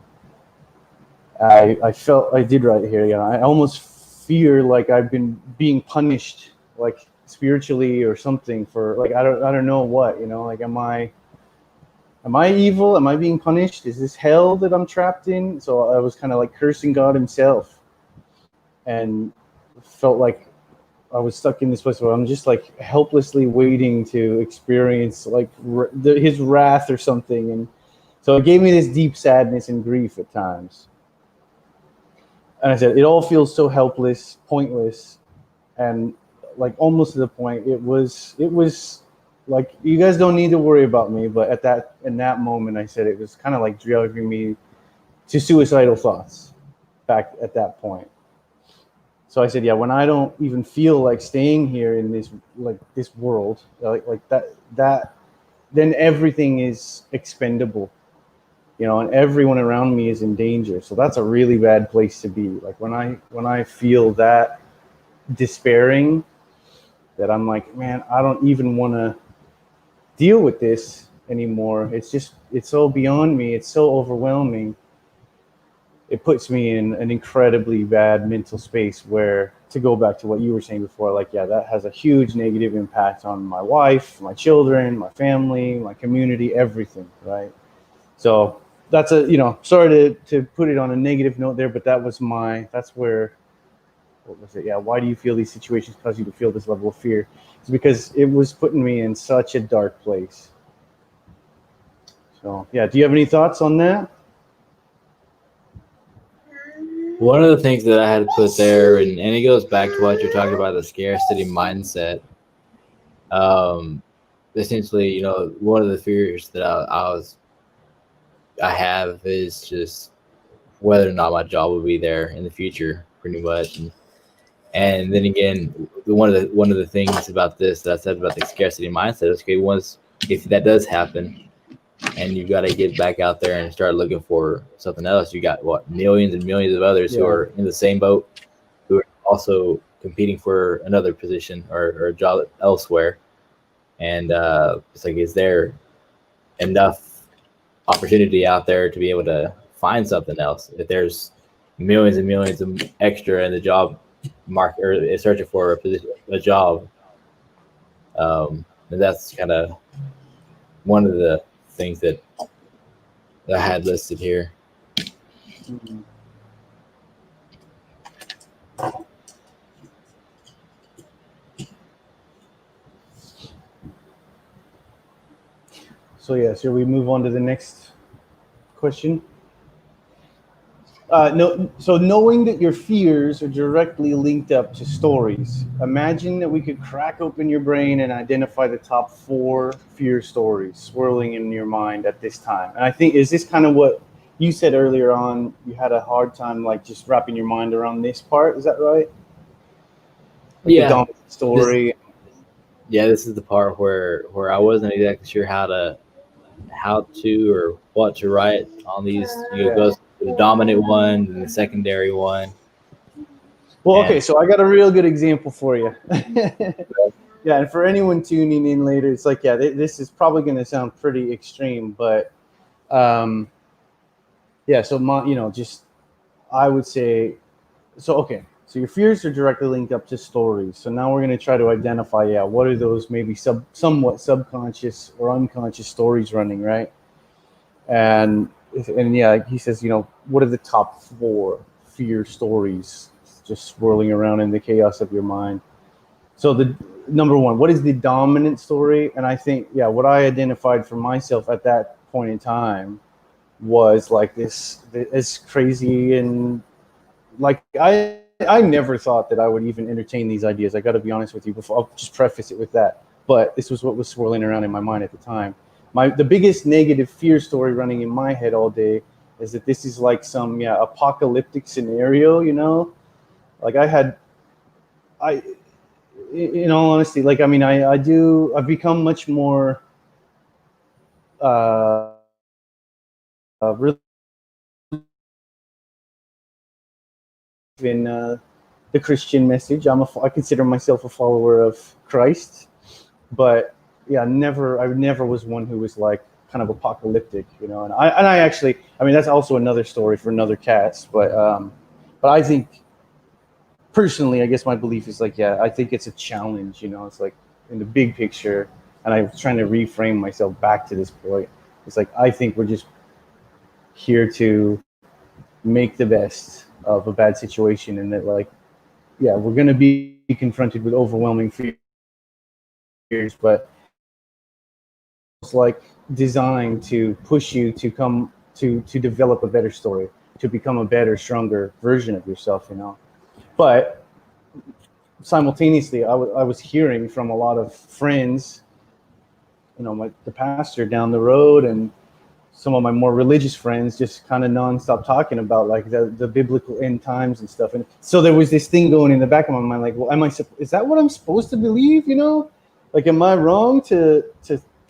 I felt, I did right here, I almost fear like I've been being punished, like, spiritually or something, for, like, I don't know what, like, am I evil? Am I being punished? Is this hell that I'm trapped in? So I was kind of like cursing God himself, and felt like I was stuck in this place where I'm just, like, helplessly waiting to experience, like, his wrath or something. And so it gave me this deep sadness and grief at times. And I said, it all feels so helpless, pointless, and, like, almost to the point, it was like, you guys don't need to worry about me. But in that moment, I said, it was kind of like driving me to suicidal thoughts back at that point. So I said, yeah, when I don't even feel like staying here in this, like, this world, like that, then everything is expendable. and everyone around me is in danger. So that's a really bad place to be. Like when I feel that despairing, that I'm like, man, I don't even want to deal with this anymore. It's so beyond me. It's so overwhelming. It puts me in an incredibly bad mental space where, to go back to what you were saying before, like, yeah, that has a huge negative impact on my wife, my children, my family, my community, everything, right? So that's sorry to put it on a negative note there, but that's where, what was it? Yeah. Why do you feel these situations cause you to feel this level of fear? It's because it was putting me in such a dark place. So yeah. Do you have any thoughts on that? One of the things that I had to put there, and it goes back to what you're talking about, the scarcity mindset. Essentially, one of the fears that I have is just whether or not my job will be there in the future, pretty much. And then again, one of the things about this that I said about the scarcity mindset is, okay, if that does happen, and you've got to get back out there and start looking for something else, you got millions and millions of others who are in the same boat, who are also competing for another position or a job elsewhere. And it's like, is there enough opportunity out there to be able to find something else? If there's millions and millions of extra in the job market, or is searching for a job, and that's kind of one of the things that I had listed here. Mm-hmm. So yeah, shall we move on to the next question? No. So knowing that your fears are directly linked up to stories, imagine that we could crack open your brain and identify the top 4 fear stories swirling in your mind at this time. And I think, is this kind of what you said earlier on? You had a hard time like just wrapping your mind around this part. Is that right? Like Yeah. The dominant story. This is the part where I wasn't exactly sure how to or what to write on these. It goes to the dominant one and the secondary one. Well, okay, so I got a real good example for you. Yeah, and for anyone tuning in later, it's like, yeah, this is probably going to sound pretty extreme, but yeah. So I would say, so okay. So your fears are directly linked up to stories. So now we're going to try to identify, what are those maybe somewhat subconscious or unconscious stories running, right? And yeah, he says, what are the top 4 fear stories just swirling around in the chaos of your mind? So the number 1, what is the dominant story? And I think, what I identified for myself at that point in time was like this crazy, and like I never thought that I would even entertain these ideas. I got to be honest with you. Before, I'll just preface it with that. But this was what was swirling around in my mind at the time. The biggest negative fear story running in my head all day is that this is like some apocalyptic scenario. Like in all honesty, like, I mean, I've become much more really in the Christian message. I consider myself a follower of Christ, but I never was one who was like kind of apocalyptic, and I actually, I mean, that's also another story for another cast, but I think personally, I guess my belief is like, I think it's a challenge, it's like in the big picture, and I'm trying to reframe myself back to this point. It's like, I think we're just here to make the best of a bad situation, and that, like, we're going to be confronted with overwhelming fears, but it's like designed to push you to come to develop a better story, to become a better, stronger version of yourself, But simultaneously, I was hearing from a lot of friends, the pastor down the road, and some of my more religious friends, just kind of nonstop talking about like the biblical end times and stuff. And so there was this thing going in the back of my mind, like, well, is that what I'm supposed to believe? Like, am I wrong to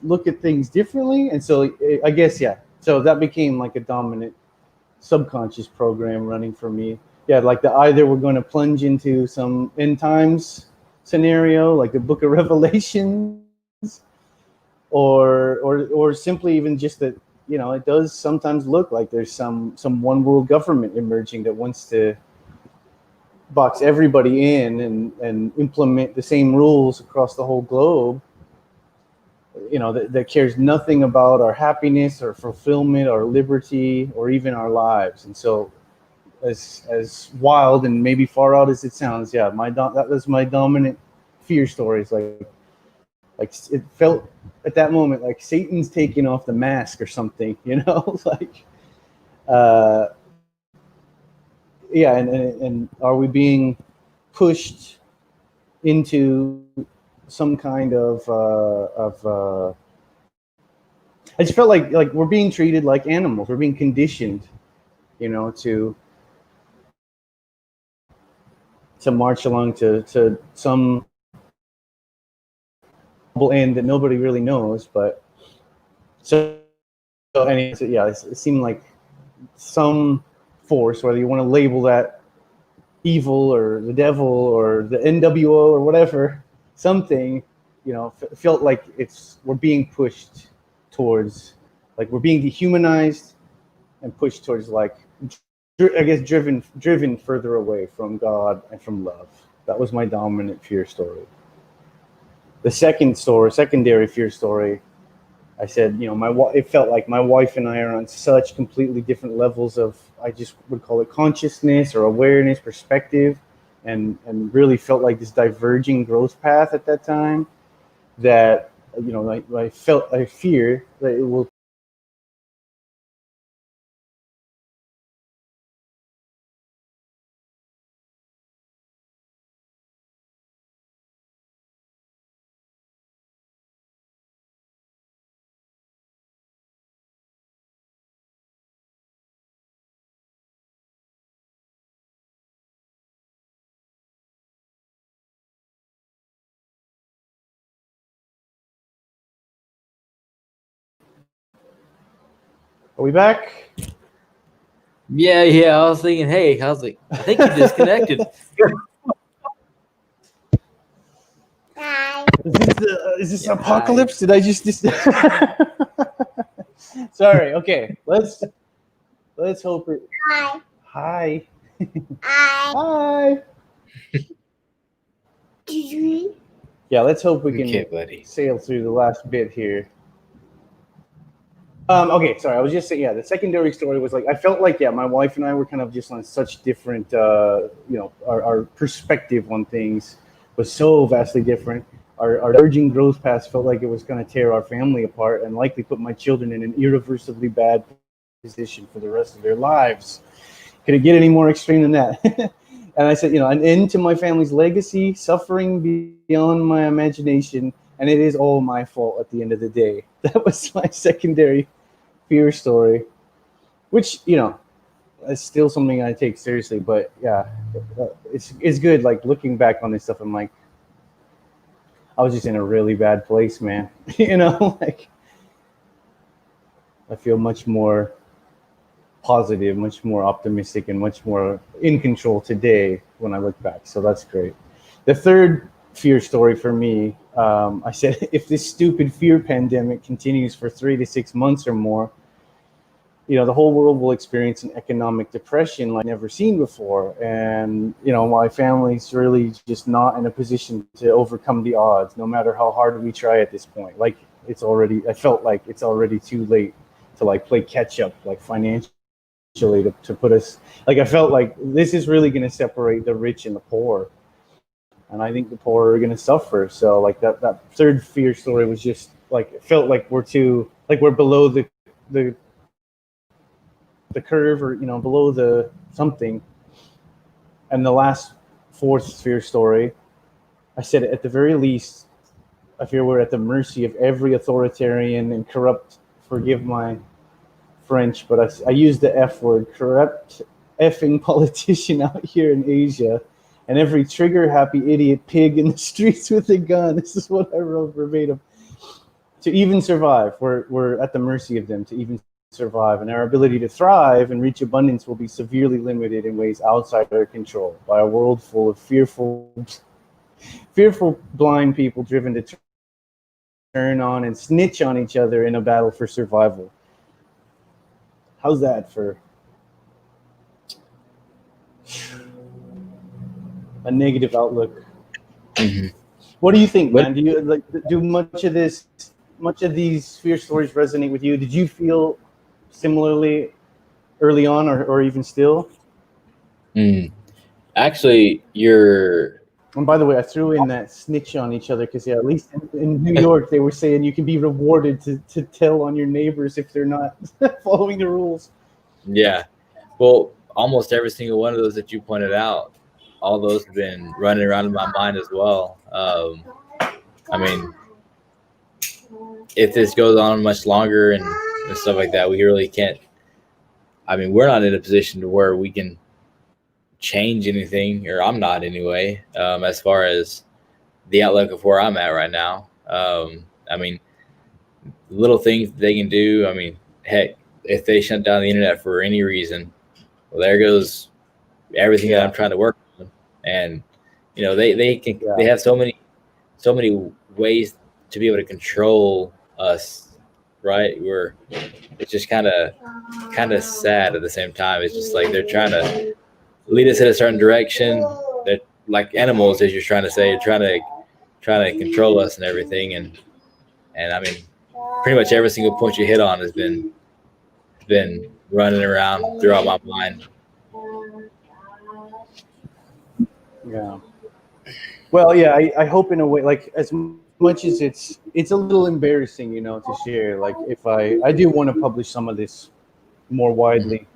look at things differently? And so I guess, So that became like a dominant subconscious program running for me. Yeah, like the either we're going to plunge into some end times scenario, like the Book of Revelations, or simply even just that, it does sometimes look like there's some one world government emerging that wants to box everybody in and implement the same rules across the whole globe, that cares nothing about our happiness or fulfillment or liberty or even our lives. And so as wild and maybe far out as it sounds, yeah, that was my dominant fear stories. Like it felt at that moment like Satan's taking off the mask or something, like yeah, and are we being pushed into some kind I just felt like we're being treated like animals. We're being conditioned, to march along to some end that nobody really knows. But so anyway, so yeah, it seemed like some force, whether you want to label that evil or the devil or the NWO or whatever, something, felt like we're being pushed towards, like we're being dehumanized and pushed towards, like, I guess driven further away from God and from love. That was my dominant fear story. The secondary fear story, I said, it felt like my wife and I are on such completely different levels of, I just would call it consciousness or awareness, perspective, and really felt like this diverging growth path at that time that, I fear that it will Are we back? Yeah. I was thinking, hey, I think you disconnected. Hi. Is this Yeah, apocalypse? Did I just Sorry. Okay. Let's hope it. Hi. Hi. Hi. Hi. Yeah. Let's hope we Okay, can buddy. sail through the last bit here. Okay, sorry. I was just saying, yeah, the secondary story was like, I felt like, yeah, my wife and I were kind of just on such different, our perspective on things was so vastly different. Our urging growth path felt like it was going to tear our family apart and likely put my children in an irreversibly bad position for the rest of their lives. Could it get any more extreme than that? And I said, an end to my family's legacy, suffering beyond my imagination, and it is all my fault at the end of the day. That was my secondary fear story, which is still something I take seriously. But yeah, it's good. Like looking back on this stuff, I'm like, I was just in a really bad place, man. Like I feel much more positive, much more optimistic, and much more in control today when I look back. So that's great. The third fear story for me, I said, if this stupid fear pandemic continues for 3 to 6 months or more, the whole world will experience an economic depression like never seen before. And, my family's really just not in a position to overcome the odds, no matter how hard we try at this point. Like I felt like it's already too late to like play catch up, like financially to put us, like, I felt like this is really going to separate the rich and the poor. And I think the poor are going to suffer. So like that third fear story was just like, it felt like we're below the curve, or below the something. And the last fourth fear story, I said, at the very least, I fear we're at the mercy of every authoritarian and corrupt, forgive my French, but I use the F word, corrupt effing politician out here in Asia, and every trigger happy idiot pig in the streets with a gun. This is what I wrote verbatim. To even survive, we're at the mercy of them to even survive, and our ability to thrive and reach abundance will be severely limited in ways outside our control by a world full of fearful, blind people driven to turn on and snitch on each other in a battle for survival. How's that for a negative outlook? Mm-hmm. What do you think, man? Do you like do much of these fear stories resonate with you? Did you feel similarly early on, or even still? Actually, And by the way, I threw in that snitch on each other because, yeah, at least in New York, they were saying you can be rewarded to tell on your neighbors if they're not following the rules. Yeah. Well, almost every single one of those that you pointed out, all those have been running around in my mind as well. I mean, if this goes on much longer and stuff like that, we really can't. I mean, we're not in a position to where we can change anything, or I'm not anyway, as far as the outlook of where I'm at right now. I mean, little things they can do. I mean, heck, if they shut down the internet for any reason, well, there goes everything that I'm trying to work on. And you know, they have so many ways to be able to control us, right? It's just kind of sad at the same time. It's just like they're trying to lead us in a certain direction. That like animals, as you're trying to say, trying to control us and everything. And I mean, pretty much every single point you hit on has been running around throughout my mind. Yeah. Well, yeah, I hope in a way, like as much as it's a little embarrassing, you know, to share. Like if I do want to publish some of this more widely,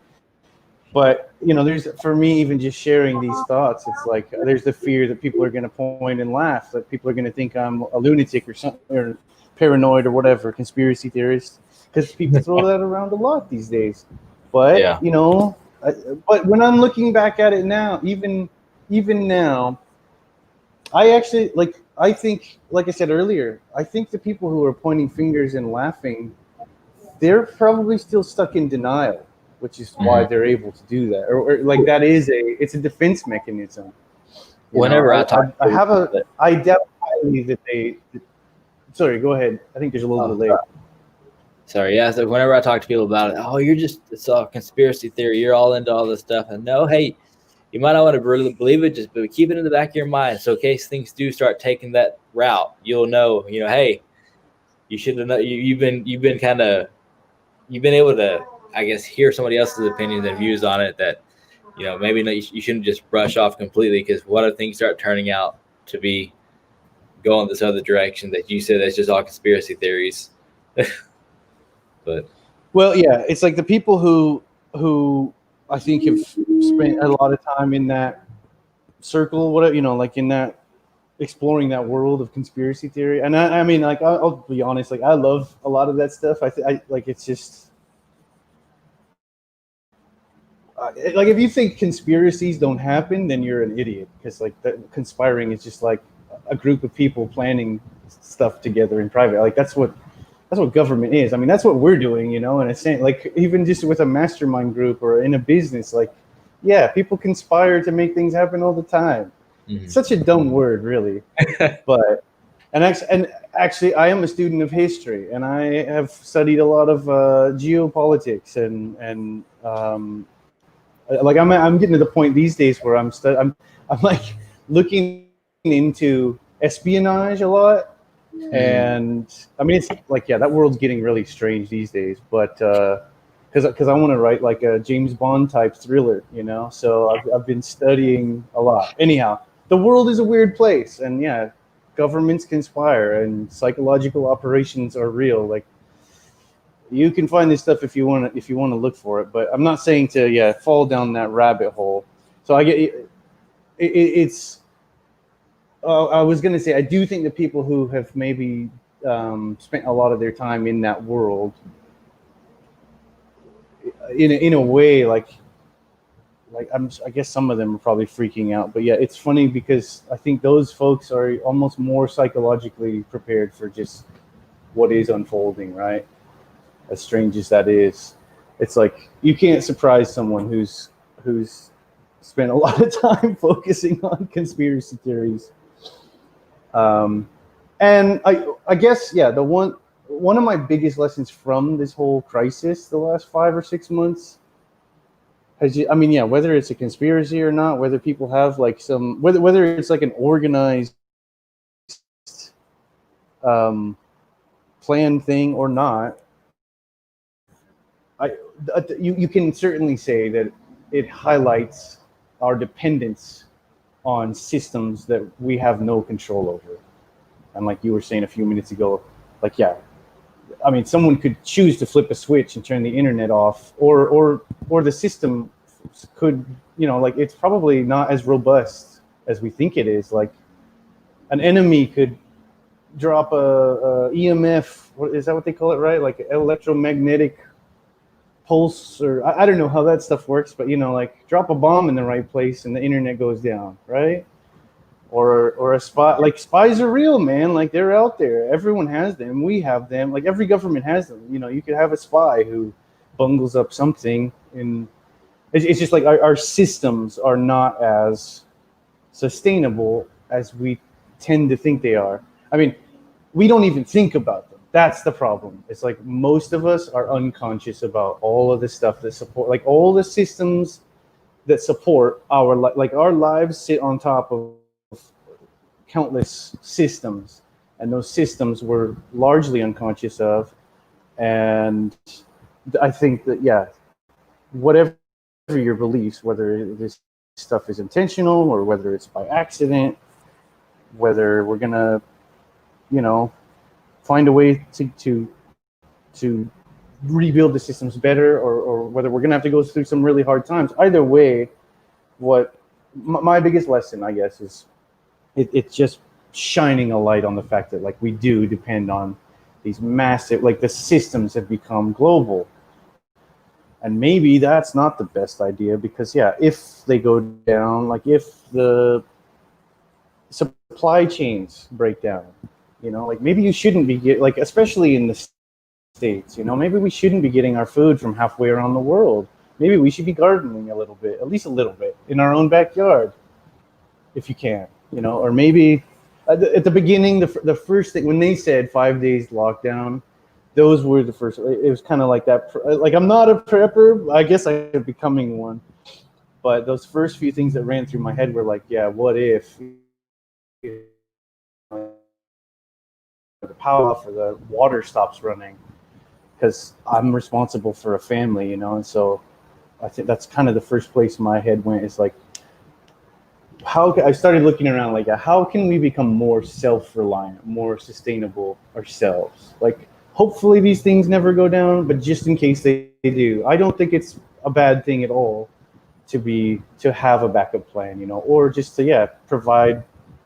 but you know, there's for me even just sharing these thoughts, it's like there's the fear that people are going to point and laugh, that people are going to think I'm a lunatic or something, or paranoid or whatever, conspiracy theorist, because people throw that around a lot these days. But you know, but when I'm looking back at it now, even now, I actually I think, like I said earlier, I think the people who are pointing fingers and laughing, they're probably still stuck in denial, which is why they're able to do that. Or like it's a defense mechanism. Whenever I talk, I doubt highly that they. Sorry, go ahead. I think there's a little delay. Sorry, yeah. So whenever I talk to people about it, it's all conspiracy theory. You're all into all this stuff, and no, hey. You might not want to really believe it, just but keep it in the back of your mind. So in case things do start taking that route, you'll know, you know, hey, you should have known. You've been able to, I guess, hear somebody else's opinions and views on it that, you know, maybe you shouldn't just brush off completely, because what if things start turning out to be going this other direction that you said that's just all conspiracy theories. But well, yeah, it's like the people who I think have spent a lot of time in that circle, whatever, you know, like in that exploring that world of conspiracy theory. And I mean, like, I'll be honest, like I love a lot of that stuff. I like, it's just like, if you think conspiracies don't happen, then you're an idiot, because like conspiring is just like a group of people planning stuff together in private. Like that's what government is. I mean, that's what we're doing, you know. And it's saying, like, even just with a mastermind group or in a business, like, yeah, people conspire to make things happen all the time. Mm-hmm. Such a dumb word, really. But and actually, I am a student of history, and I have studied a lot of geopolitics and like I'm getting to the point these days where I'm like looking into espionage a lot. And I mean, it's like, yeah, that world's getting really strange these days, but because I want to write like a James Bond type thriller, you know. So I've been studying a lot. Anyhow, the world is a weird place, and yeah, governments conspire and psychological operations are real. Like, you can find this stuff if you want to look for it, but I'm not saying to fall down that rabbit hole. So I get it's. I was going to say, I do think that people who have maybe spent a lot of their time in that world, in a way, like I guess some of them are probably freaking out. But yeah, it's funny because I think those folks are almost more psychologically prepared for just what is unfolding, right? As strange as that is. it's like you can't surprise someone who's spent a lot of time focusing on conspiracy theories. And I guess, yeah, the one of my biggest lessons from this whole crisis the last 5 or 6 months I mean, yeah, whether it's a conspiracy or not, whether people have like whether it's like an organized planned thing or not, you can certainly say that it highlights our dependence on systems that we have no control over. And like you were saying a few minutes ago, like, yeah, I mean, someone could choose to flip a switch and turn the internet off, or the system could, like, it's probably not as robust as we think it is. Like, an enemy could drop a EMF, is that what they call it, right? Like electromagnetic pulse, or I don't know how that stuff works, but like drop a bomb in the right place and the internet goes down, right? Or a spy. Like, spies are real, man. Like, they're out there. Everyone has them. We have them. Like, every government has them. You could have a spy who bungles up something. And it's just like our systems are not as sustainable as we tend to think they are. I mean, we don't even think about them. That's the problem. It's like most of us are unconscious about all of the stuff that support, like all the systems that support our lives sit on top of countless systems, and those systems we're largely unconscious of. And I think that, yeah, whatever your beliefs, whether this stuff is intentional or whether it's by accident, whether we're gonna find a way to rebuild the systems better, or whether we're gonna have to go through some really hard times, either way, what my biggest lesson, I guess, is it's just shining a light on the fact that, like, we do depend on these massive, like, the systems have become global. And maybe that's not the best idea, because, yeah, if they go down, like if the supply chains break down, like maybe you shouldn't be like, especially in the States, maybe we shouldn't be getting our food from halfway around the world. Maybe we should be gardening a little bit, at least a little bit, in our own backyard, if you can. Or maybe at the beginning, the first thing when they said 5 days lockdown, those were the first. It was kind of like that. Like, I'm not a prepper. I guess I'm becoming one. But those first few things that ran through my head were like, yeah, what if the power off or the water stops running? Because I'm responsible for a family, and so I think that's kind of the first place my head went. Is like, I started looking around, like, how can we become more self-reliant, more sustainable ourselves? Like, hopefully these things never go down, but just in case they do, I don't think it's a bad thing at all to have a backup plan, or just to, provide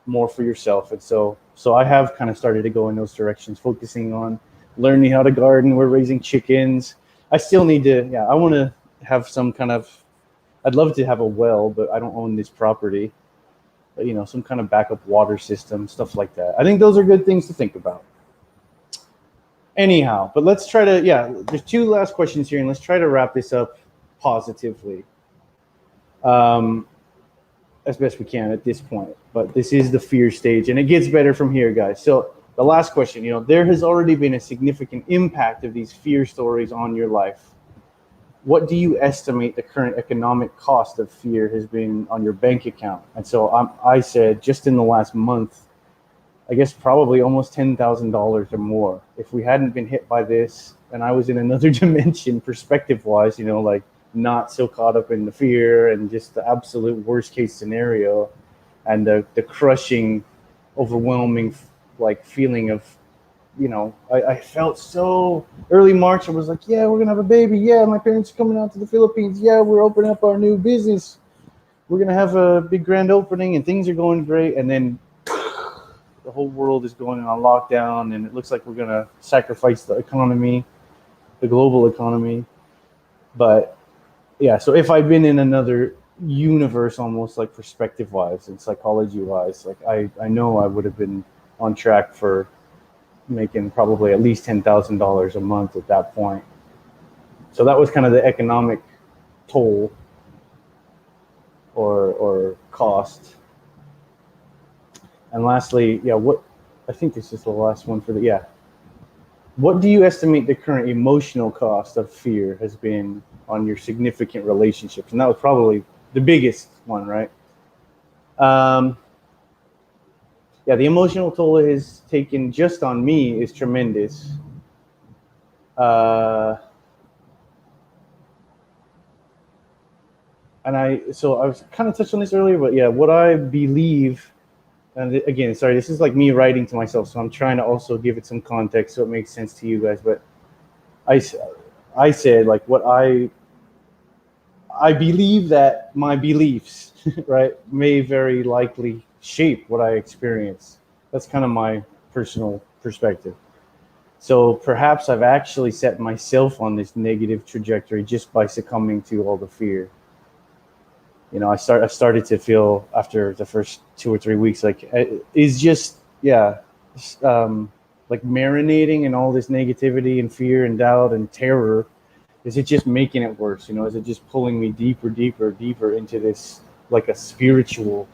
more for yourself. And so I have kind of started to go in those directions, focusing on learning how to garden. We're raising chickens. I still need to, I want to have some kind of, I'd love to have a well, but I don't own this property. But, some kind of backup water system, stuff like that. I think those are good things to think about. Anyhow, but let's try to, there's two last questions here, and let's try to wrap this up positively, as best we can at this point. But this is the fear stage, and it gets better from here, guys. So the last question, there has already been a significant impact of these fear stories on your life. What do you estimate the current economic cost of fear has been on your bank account? And so I said, just in the last month, I guess probably almost $10,000 or more. If we hadn't been hit by this, and I was in another dimension perspective-wise, like not so caught up in the fear and just the absolute worst-case scenario, and the crushing, overwhelming, like, feeling of, I felt so early March. I was like, yeah, we're gonna have a baby. Yeah, my parents are coming out to the Philippines. Yeah, we're opening up our new business. We're gonna have a big grand opening, and things are going great. And then the whole world is going on lockdown, and it looks like we're gonna sacrifice the economy, the global economy. But yeah, so if I'd been in another universe, almost like perspective-wise and psychology-wise, like I know I would have been on track for making probably at least $10,000 a month at that point. So that was kind of the economic toll or cost. And lastly, what I think this is the last one for the What do you estimate the current emotional cost of fear has been on your significant relationships? And that was probably the biggest one, right? The emotional toll it has taken just on me is tremendous. And I was kind of touched on this earlier, but what I believe, and again, sorry, this is like me writing to myself, so I'm trying to also give it some context so it makes sense to you guys. But I said like what I believe that my beliefs, right, may very likely shape what I experience. That's kind of my personal perspective. So perhaps I've actually set myself on this negative trajectory just by succumbing to all the fear. I started to feel after the first 2 or 3 weeks like is just like marinating in all this negativity and fear and doubt and terror. Is it just making it worse? Is it just pulling me deeper into this like a spiritual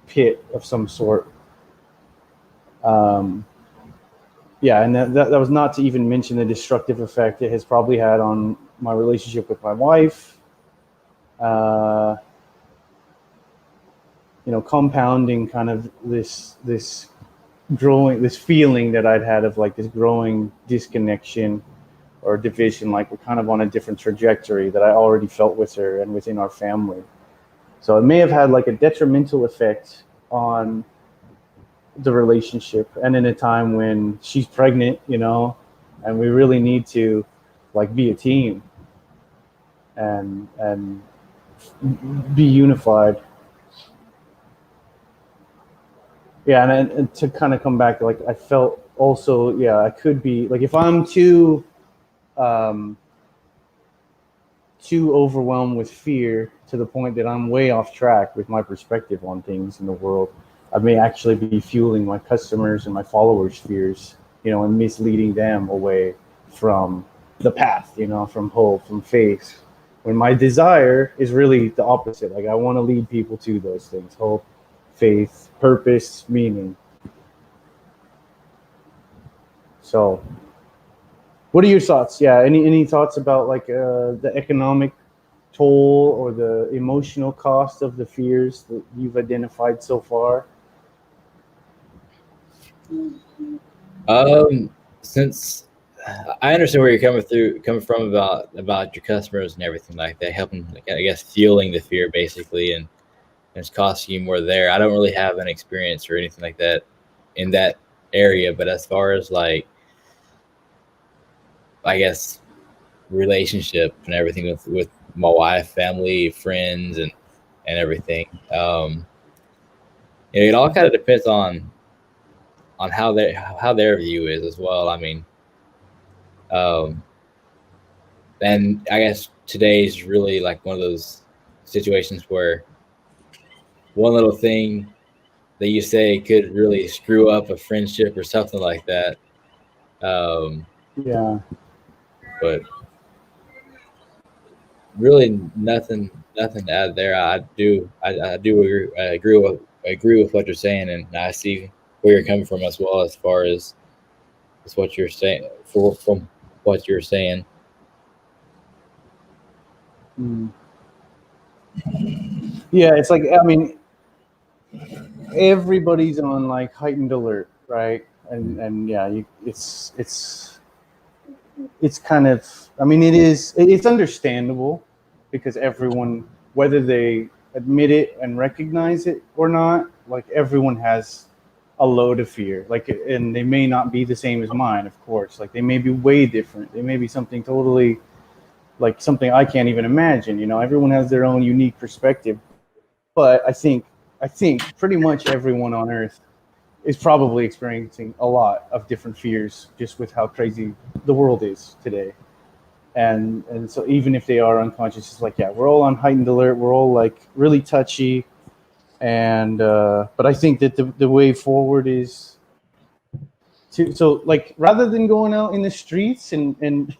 pit of some sort? And that was not to even mention the destructive effect it has probably had on my relationship with my wife. Compounding kind of this feeling that I'd had of like this growing disconnection or division, like we're kind of on a different trajectory that I already felt with her and within our family. So it may have had like a detrimental effect on the relationship, and in a time when she's pregnant, and we really need to like be a team and be unified. And to kind of come back, like I felt also, I could be like if I'm too overwhelmed with fear to the point that I'm way off track with my perspective on things in the world, I may actually be fueling my customers and my followers' fears, and misleading them away from the path, from hope, from faith. When my desire is really the opposite. Like I want to lead people to those things: hope, faith, purpose, meaning. So what are your thoughts? Any thoughts about like the economic toll or the emotional cost of the fears that you've identified so far? Since I understand where you're coming from about your customers and everything like that, helping, I guess, fueling the fear basically, and it's costing you more there. I don't really have an experience or anything like that in that area, but as far as like, I guess, relationship and everything with my wife, family, friends, and everything, it all kind of depends on how their view is as well. I mean, and I guess today's really like one of those situations where one little thing that you say could really screw up a friendship or something like that. But really nothing to add there. I do agree with what you're saying, and I see where you're coming from as well, as far as what you're saying from what you're saying. It's like, I mean, everybody's on like heightened alert, right? And it's kind of, I mean, it's understandable because everyone, whether they admit it and recognize it or not, like everyone has a load of fear, like, and they may not be the same as mine, of course. Like they may be way different. They may be something totally, like something I can't even imagine. Everyone has their own unique perspective. But I think pretty much everyone on Earth is probably experiencing a lot of different fears just with how crazy the world is today. And so even if they are unconscious, it's like, we're all on heightened alert. We're all like really touchy. And but I think that the way forward is so like rather than going out in the streets and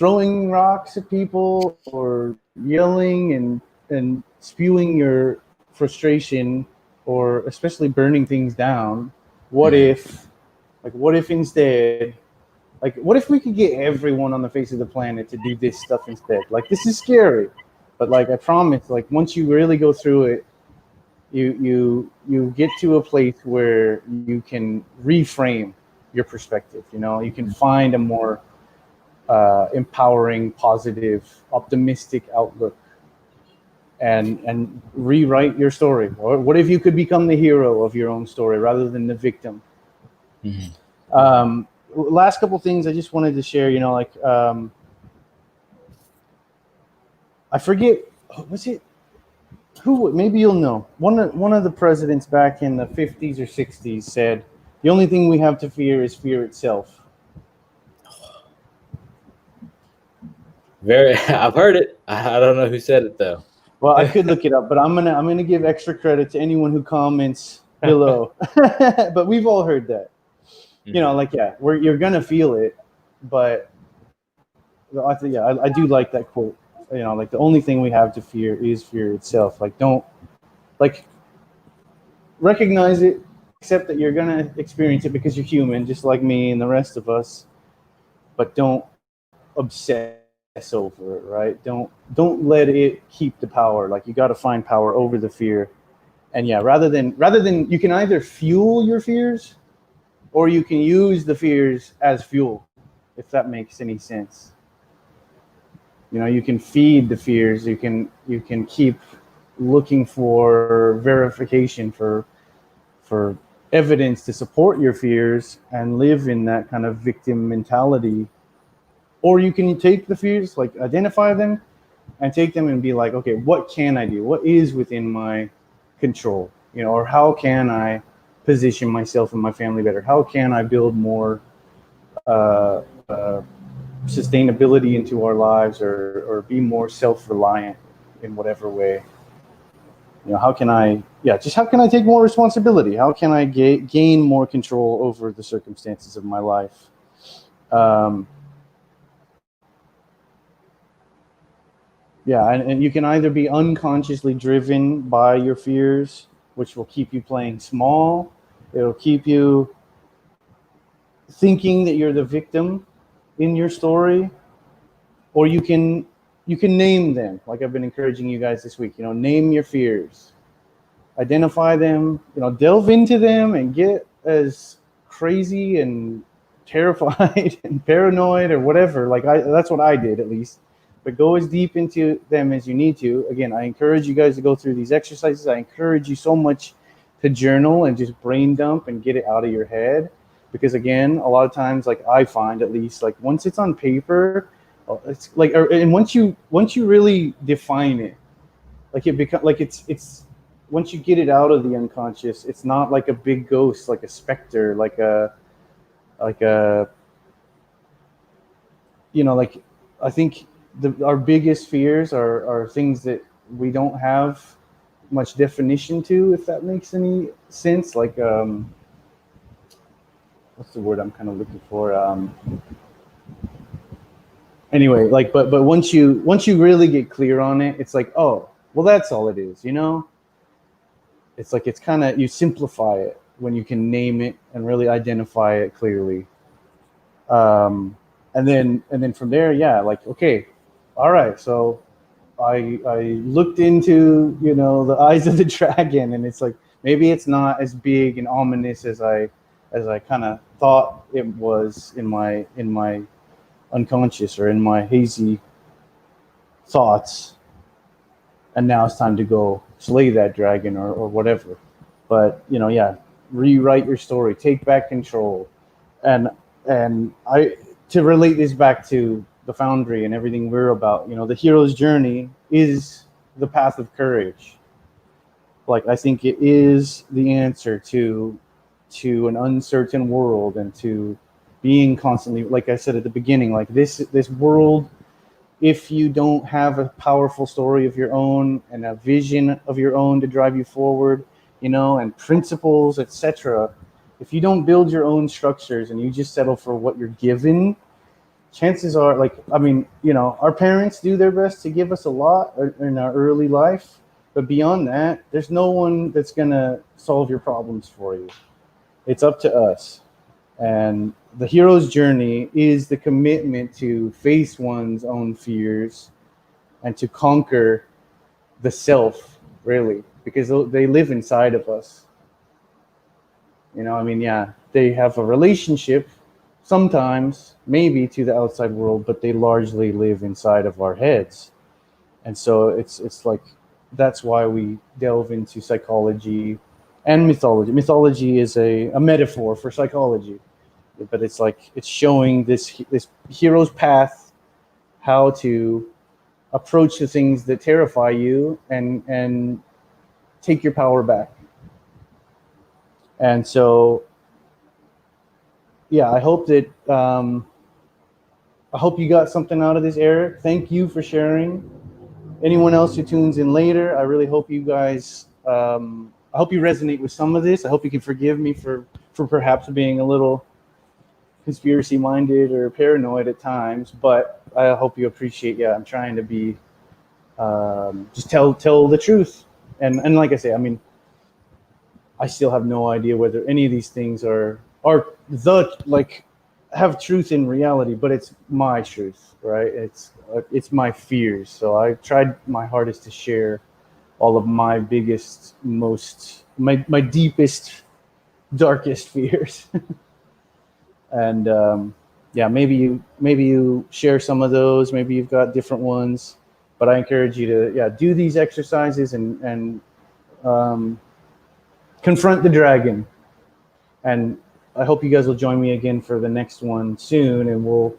throwing rocks at people or yelling and spewing your frustration, or especially burning things down, what if instead, like, what if we could get everyone on the face of the planet to do this stuff instead? Like, this is scary, but like, I promise, like, once you really go through it, you get to a place where you can reframe your perspective. You can find a more empowering, positive, optimistic outlook, and rewrite your story. Or what if you could become the hero of your own story rather than the victim? Last couple things I just wanted to share. I forget, was it who? Maybe you'll know. One of the presidents back in the 50s or 60s said, "The only thing we have to fear is fear itself." I've heard it. I don't know who said it though. Well, I could look it up, but I'm gonna give extra credit to anyone who comments below. But we've all heard that. You're gonna feel it, but I do like that quote. The only thing we have to fear is fear itself. Don't recognize it, accept that you're gonna experience it because you're human, just like me and the rest of us. But don't obsess over it, right? Don't let it keep the power. You got to find power over the fear. And rather than you can either fuel your fears, or you can use the fears as fuel, if that makes any sense. You can feed the fears. You can keep looking for verification, for evidence to support your fears, and live in that kind of victim mentality. Or you can take the fears, identify them, and take them and be like, okay, what can I do? What is within my control? Or how can I position myself and my family better? How can I build more sustainability into our lives, or be more self-reliant in whatever way? How can I take more responsibility? How can I gain more control over the circumstances of my life? And you can either be unconsciously driven by your fears, which will keep you playing small. It'll keep you thinking that you're the victim in your story, or you can name them, like I've been encouraging you guys this week. Name your fears, identify them, delve into them, and get as crazy and terrified and paranoid or whatever. That's what I did, at least. But go as deep into them as you need to. Again, I encourage you guys to go through these exercises. I encourage you so much to journal and just brain dump and get it out of your head. Because again, a lot of times, I find, at least, once it's on paper, it's and once you really define it, it becomes it's once you get it out of the unconscious, it's not like a big ghost, like a specter, I think our biggest fears are things that we don't have much definition to, if that makes any sense. What's the word I'm kind of looking for? Anyway, but once you really get clear on it, it's oh, well, that's all it is. It's kind of, you simplify it when you can name it and really identify it clearly. And then from there, okay, all right, so I looked into the eyes of the dragon, and it's maybe it's not as big and ominous as I kind of thought it was in my unconscious, or in my hazy thoughts. And now it's time to go slay that dragon, or whatever. But rewrite your story, take back control. And to relate this back to the Foundry and everything we're about, the hero's journey is the path of courage. I think it is the answer to an uncertain world, and to being constantly, like I said at the beginning, this world, if you don't have a powerful story of your own and a vision of your own to drive you forward, and principles, etc. If you don't build your own structures and you just settle for what you're given, chances are, like, I mean, our parents do their best to give us a lot in our early life, but beyond that, there's no one that's gonna solve your problems for you. It's up to us. And the hero's journey is the commitment to face one's own fears and to conquer the self, really, because they live inside of us. I mean, yeah, they have a relationship sometimes, maybe to the outside world, but they largely live inside of our heads. And so it's like that's why we delve into psychology and mythology. Mythology is a metaphor for psychology, but it's like it's showing this hero's path, how to approach the things that terrify you and take your power back. And so, yeah, I hope that I hope you got something out of this, Eric. Thank you for sharing. Anyone else who tunes in later, I really hope you guys. I hope you resonate with some of this. I hope you can forgive me for perhaps being a little conspiracy minded or paranoid at times, but I hope you appreciate. Yeah, I'm trying to be just tell the truth, and like I say, I mean, I still have no idea whether any of these things are the like have truth in reality, but it's my truth, right? It's my fears. So I tried my hardest to share all of my biggest, my deepest, darkest fears. And yeah, maybe you share some of those. Maybe you've got different ones, but I encourage you to do these exercises and confront the dragon. And I hope you guys will join me again for the next one soon. And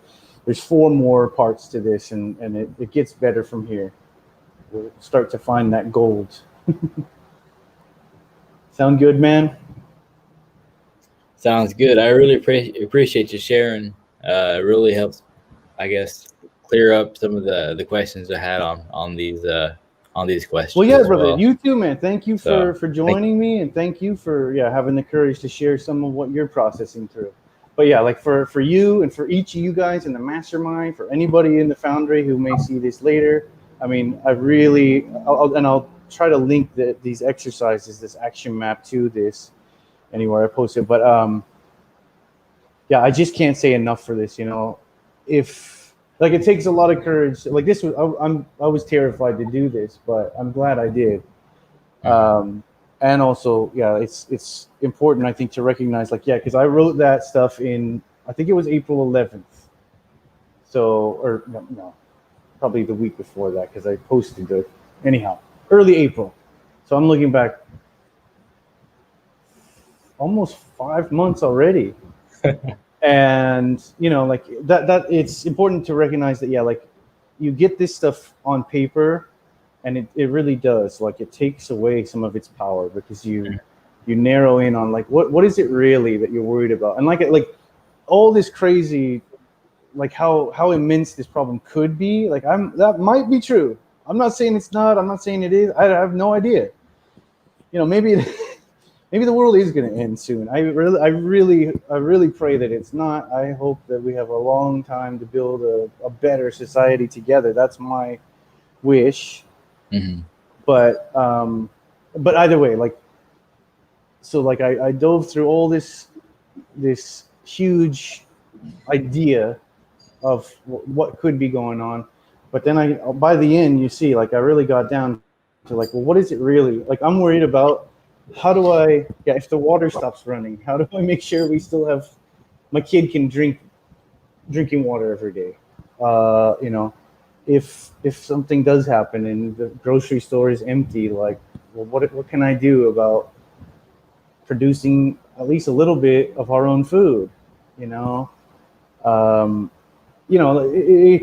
there's 4 more parts to this, and it gets better from here. We'll start to find that gold. Sound good, man? Sounds good. I really appreciate you sharing. It really helps, I guess, clear up some of the questions I had on these questions. Well, yeah, as brother. well. You too, man. Thank you for So, joining me, and thank you for having the courage to share some of what you're processing through. But yeah, like for you and for each of you guys in the mastermind, for anybody in the Foundry who may see this later, I mean, I'll try to link these exercises, this action map to this anywhere I post it. But yeah, I just can't say enough for this. If like it takes a lot of courage. Like this was, I was terrified to do this, but I'm glad I did. And also, yeah, it's important, I think, to recognize, like, yeah, because I wrote that stuff in, I think it was April 11th. So, or no, probably the week before that, because I posted it. Anyhow, early April. So I'm looking back almost 5 months already. And, like that it's important to recognize that, yeah, like you get this stuff on paper, and it really does, like, it takes away some of its power, because you narrow in on, like, what is it really that you're worried about, and like all this crazy, like how immense this problem could be. Like, that might be true. I'm not saying it's not. I'm not saying it is. I have no idea. Maybe the world is going to end soon. I really pray that it's not. I hope that we have a long time to build a better society together. That's my wish. Mm-hmm. But either way, like, so like I dove through all this huge idea of what could be going on, but then by the end, you see, like, I really got down to, like, well, what is it really? Like, I'm worried about how do I, if the water stops running, how do I make sure we still have, my kid can drinking water every day? If something does happen and the grocery store is empty, like, well, what can I do about producing at least a little bit of our own food? It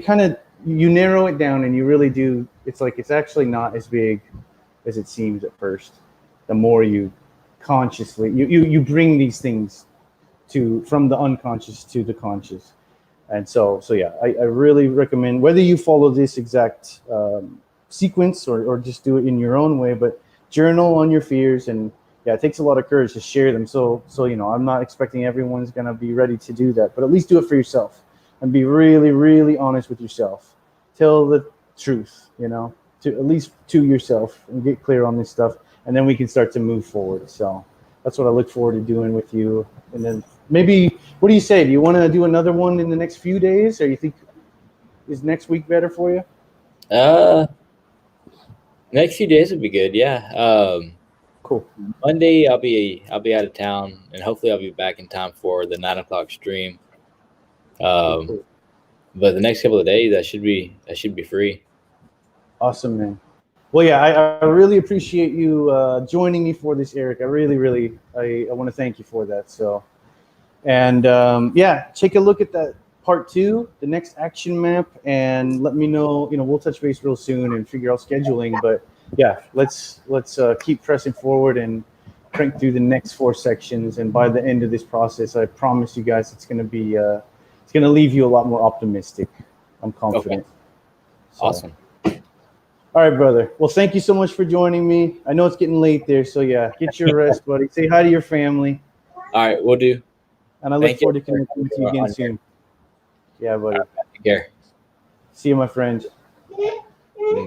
kind of, you narrow it down, and you really do. It's like, it's actually not as big as it seems at first. The more you consciously, you bring these things from the unconscious to the conscious. And so yeah, I really recommend, whether you follow this exact sequence or just do it in your own way, but journal on your fears. And yeah, it takes a lot of courage to share them. So I'm not expecting everyone's going to be ready to do that, but at least do it for yourself. and be really, really honest with yourself. Tell the truth, to at least to yourself, and get clear on this stuff, and then we can start to move forward. So that's what I look forward to doing with you. And then maybe, what do you say? Do you want to do another one in the next few days, or you think is next week better for you? Next few days would be good. Yeah. Cool. Monday I'll be out of town, and hopefully I'll be back in time for the 9 o'clock stream. Cool. But the next couple of days I should be free. Awesome, man. Well, yeah, I really appreciate you joining me for this, Eric. I really, I want to thank you for that. So, and yeah, take a look at that part 2, the next action map, and let me know. We'll touch base real soon and figure out scheduling. But yeah, let's keep pressing forward and crank through the next 4 sections. And by the end of this process, I promise you guys, it's gonna be it's gonna leave you a lot more optimistic. I'm confident. Okay. Awesome. All right, brother. Well, thank you so much for joining me. I know it's getting late there, so yeah, get your rest, buddy. Say hi to your family. All right, we'll do. And I look forward to connecting with you again soon. Yeah, buddy. Take care. See you, my friend.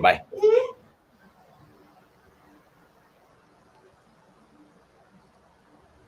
Bye.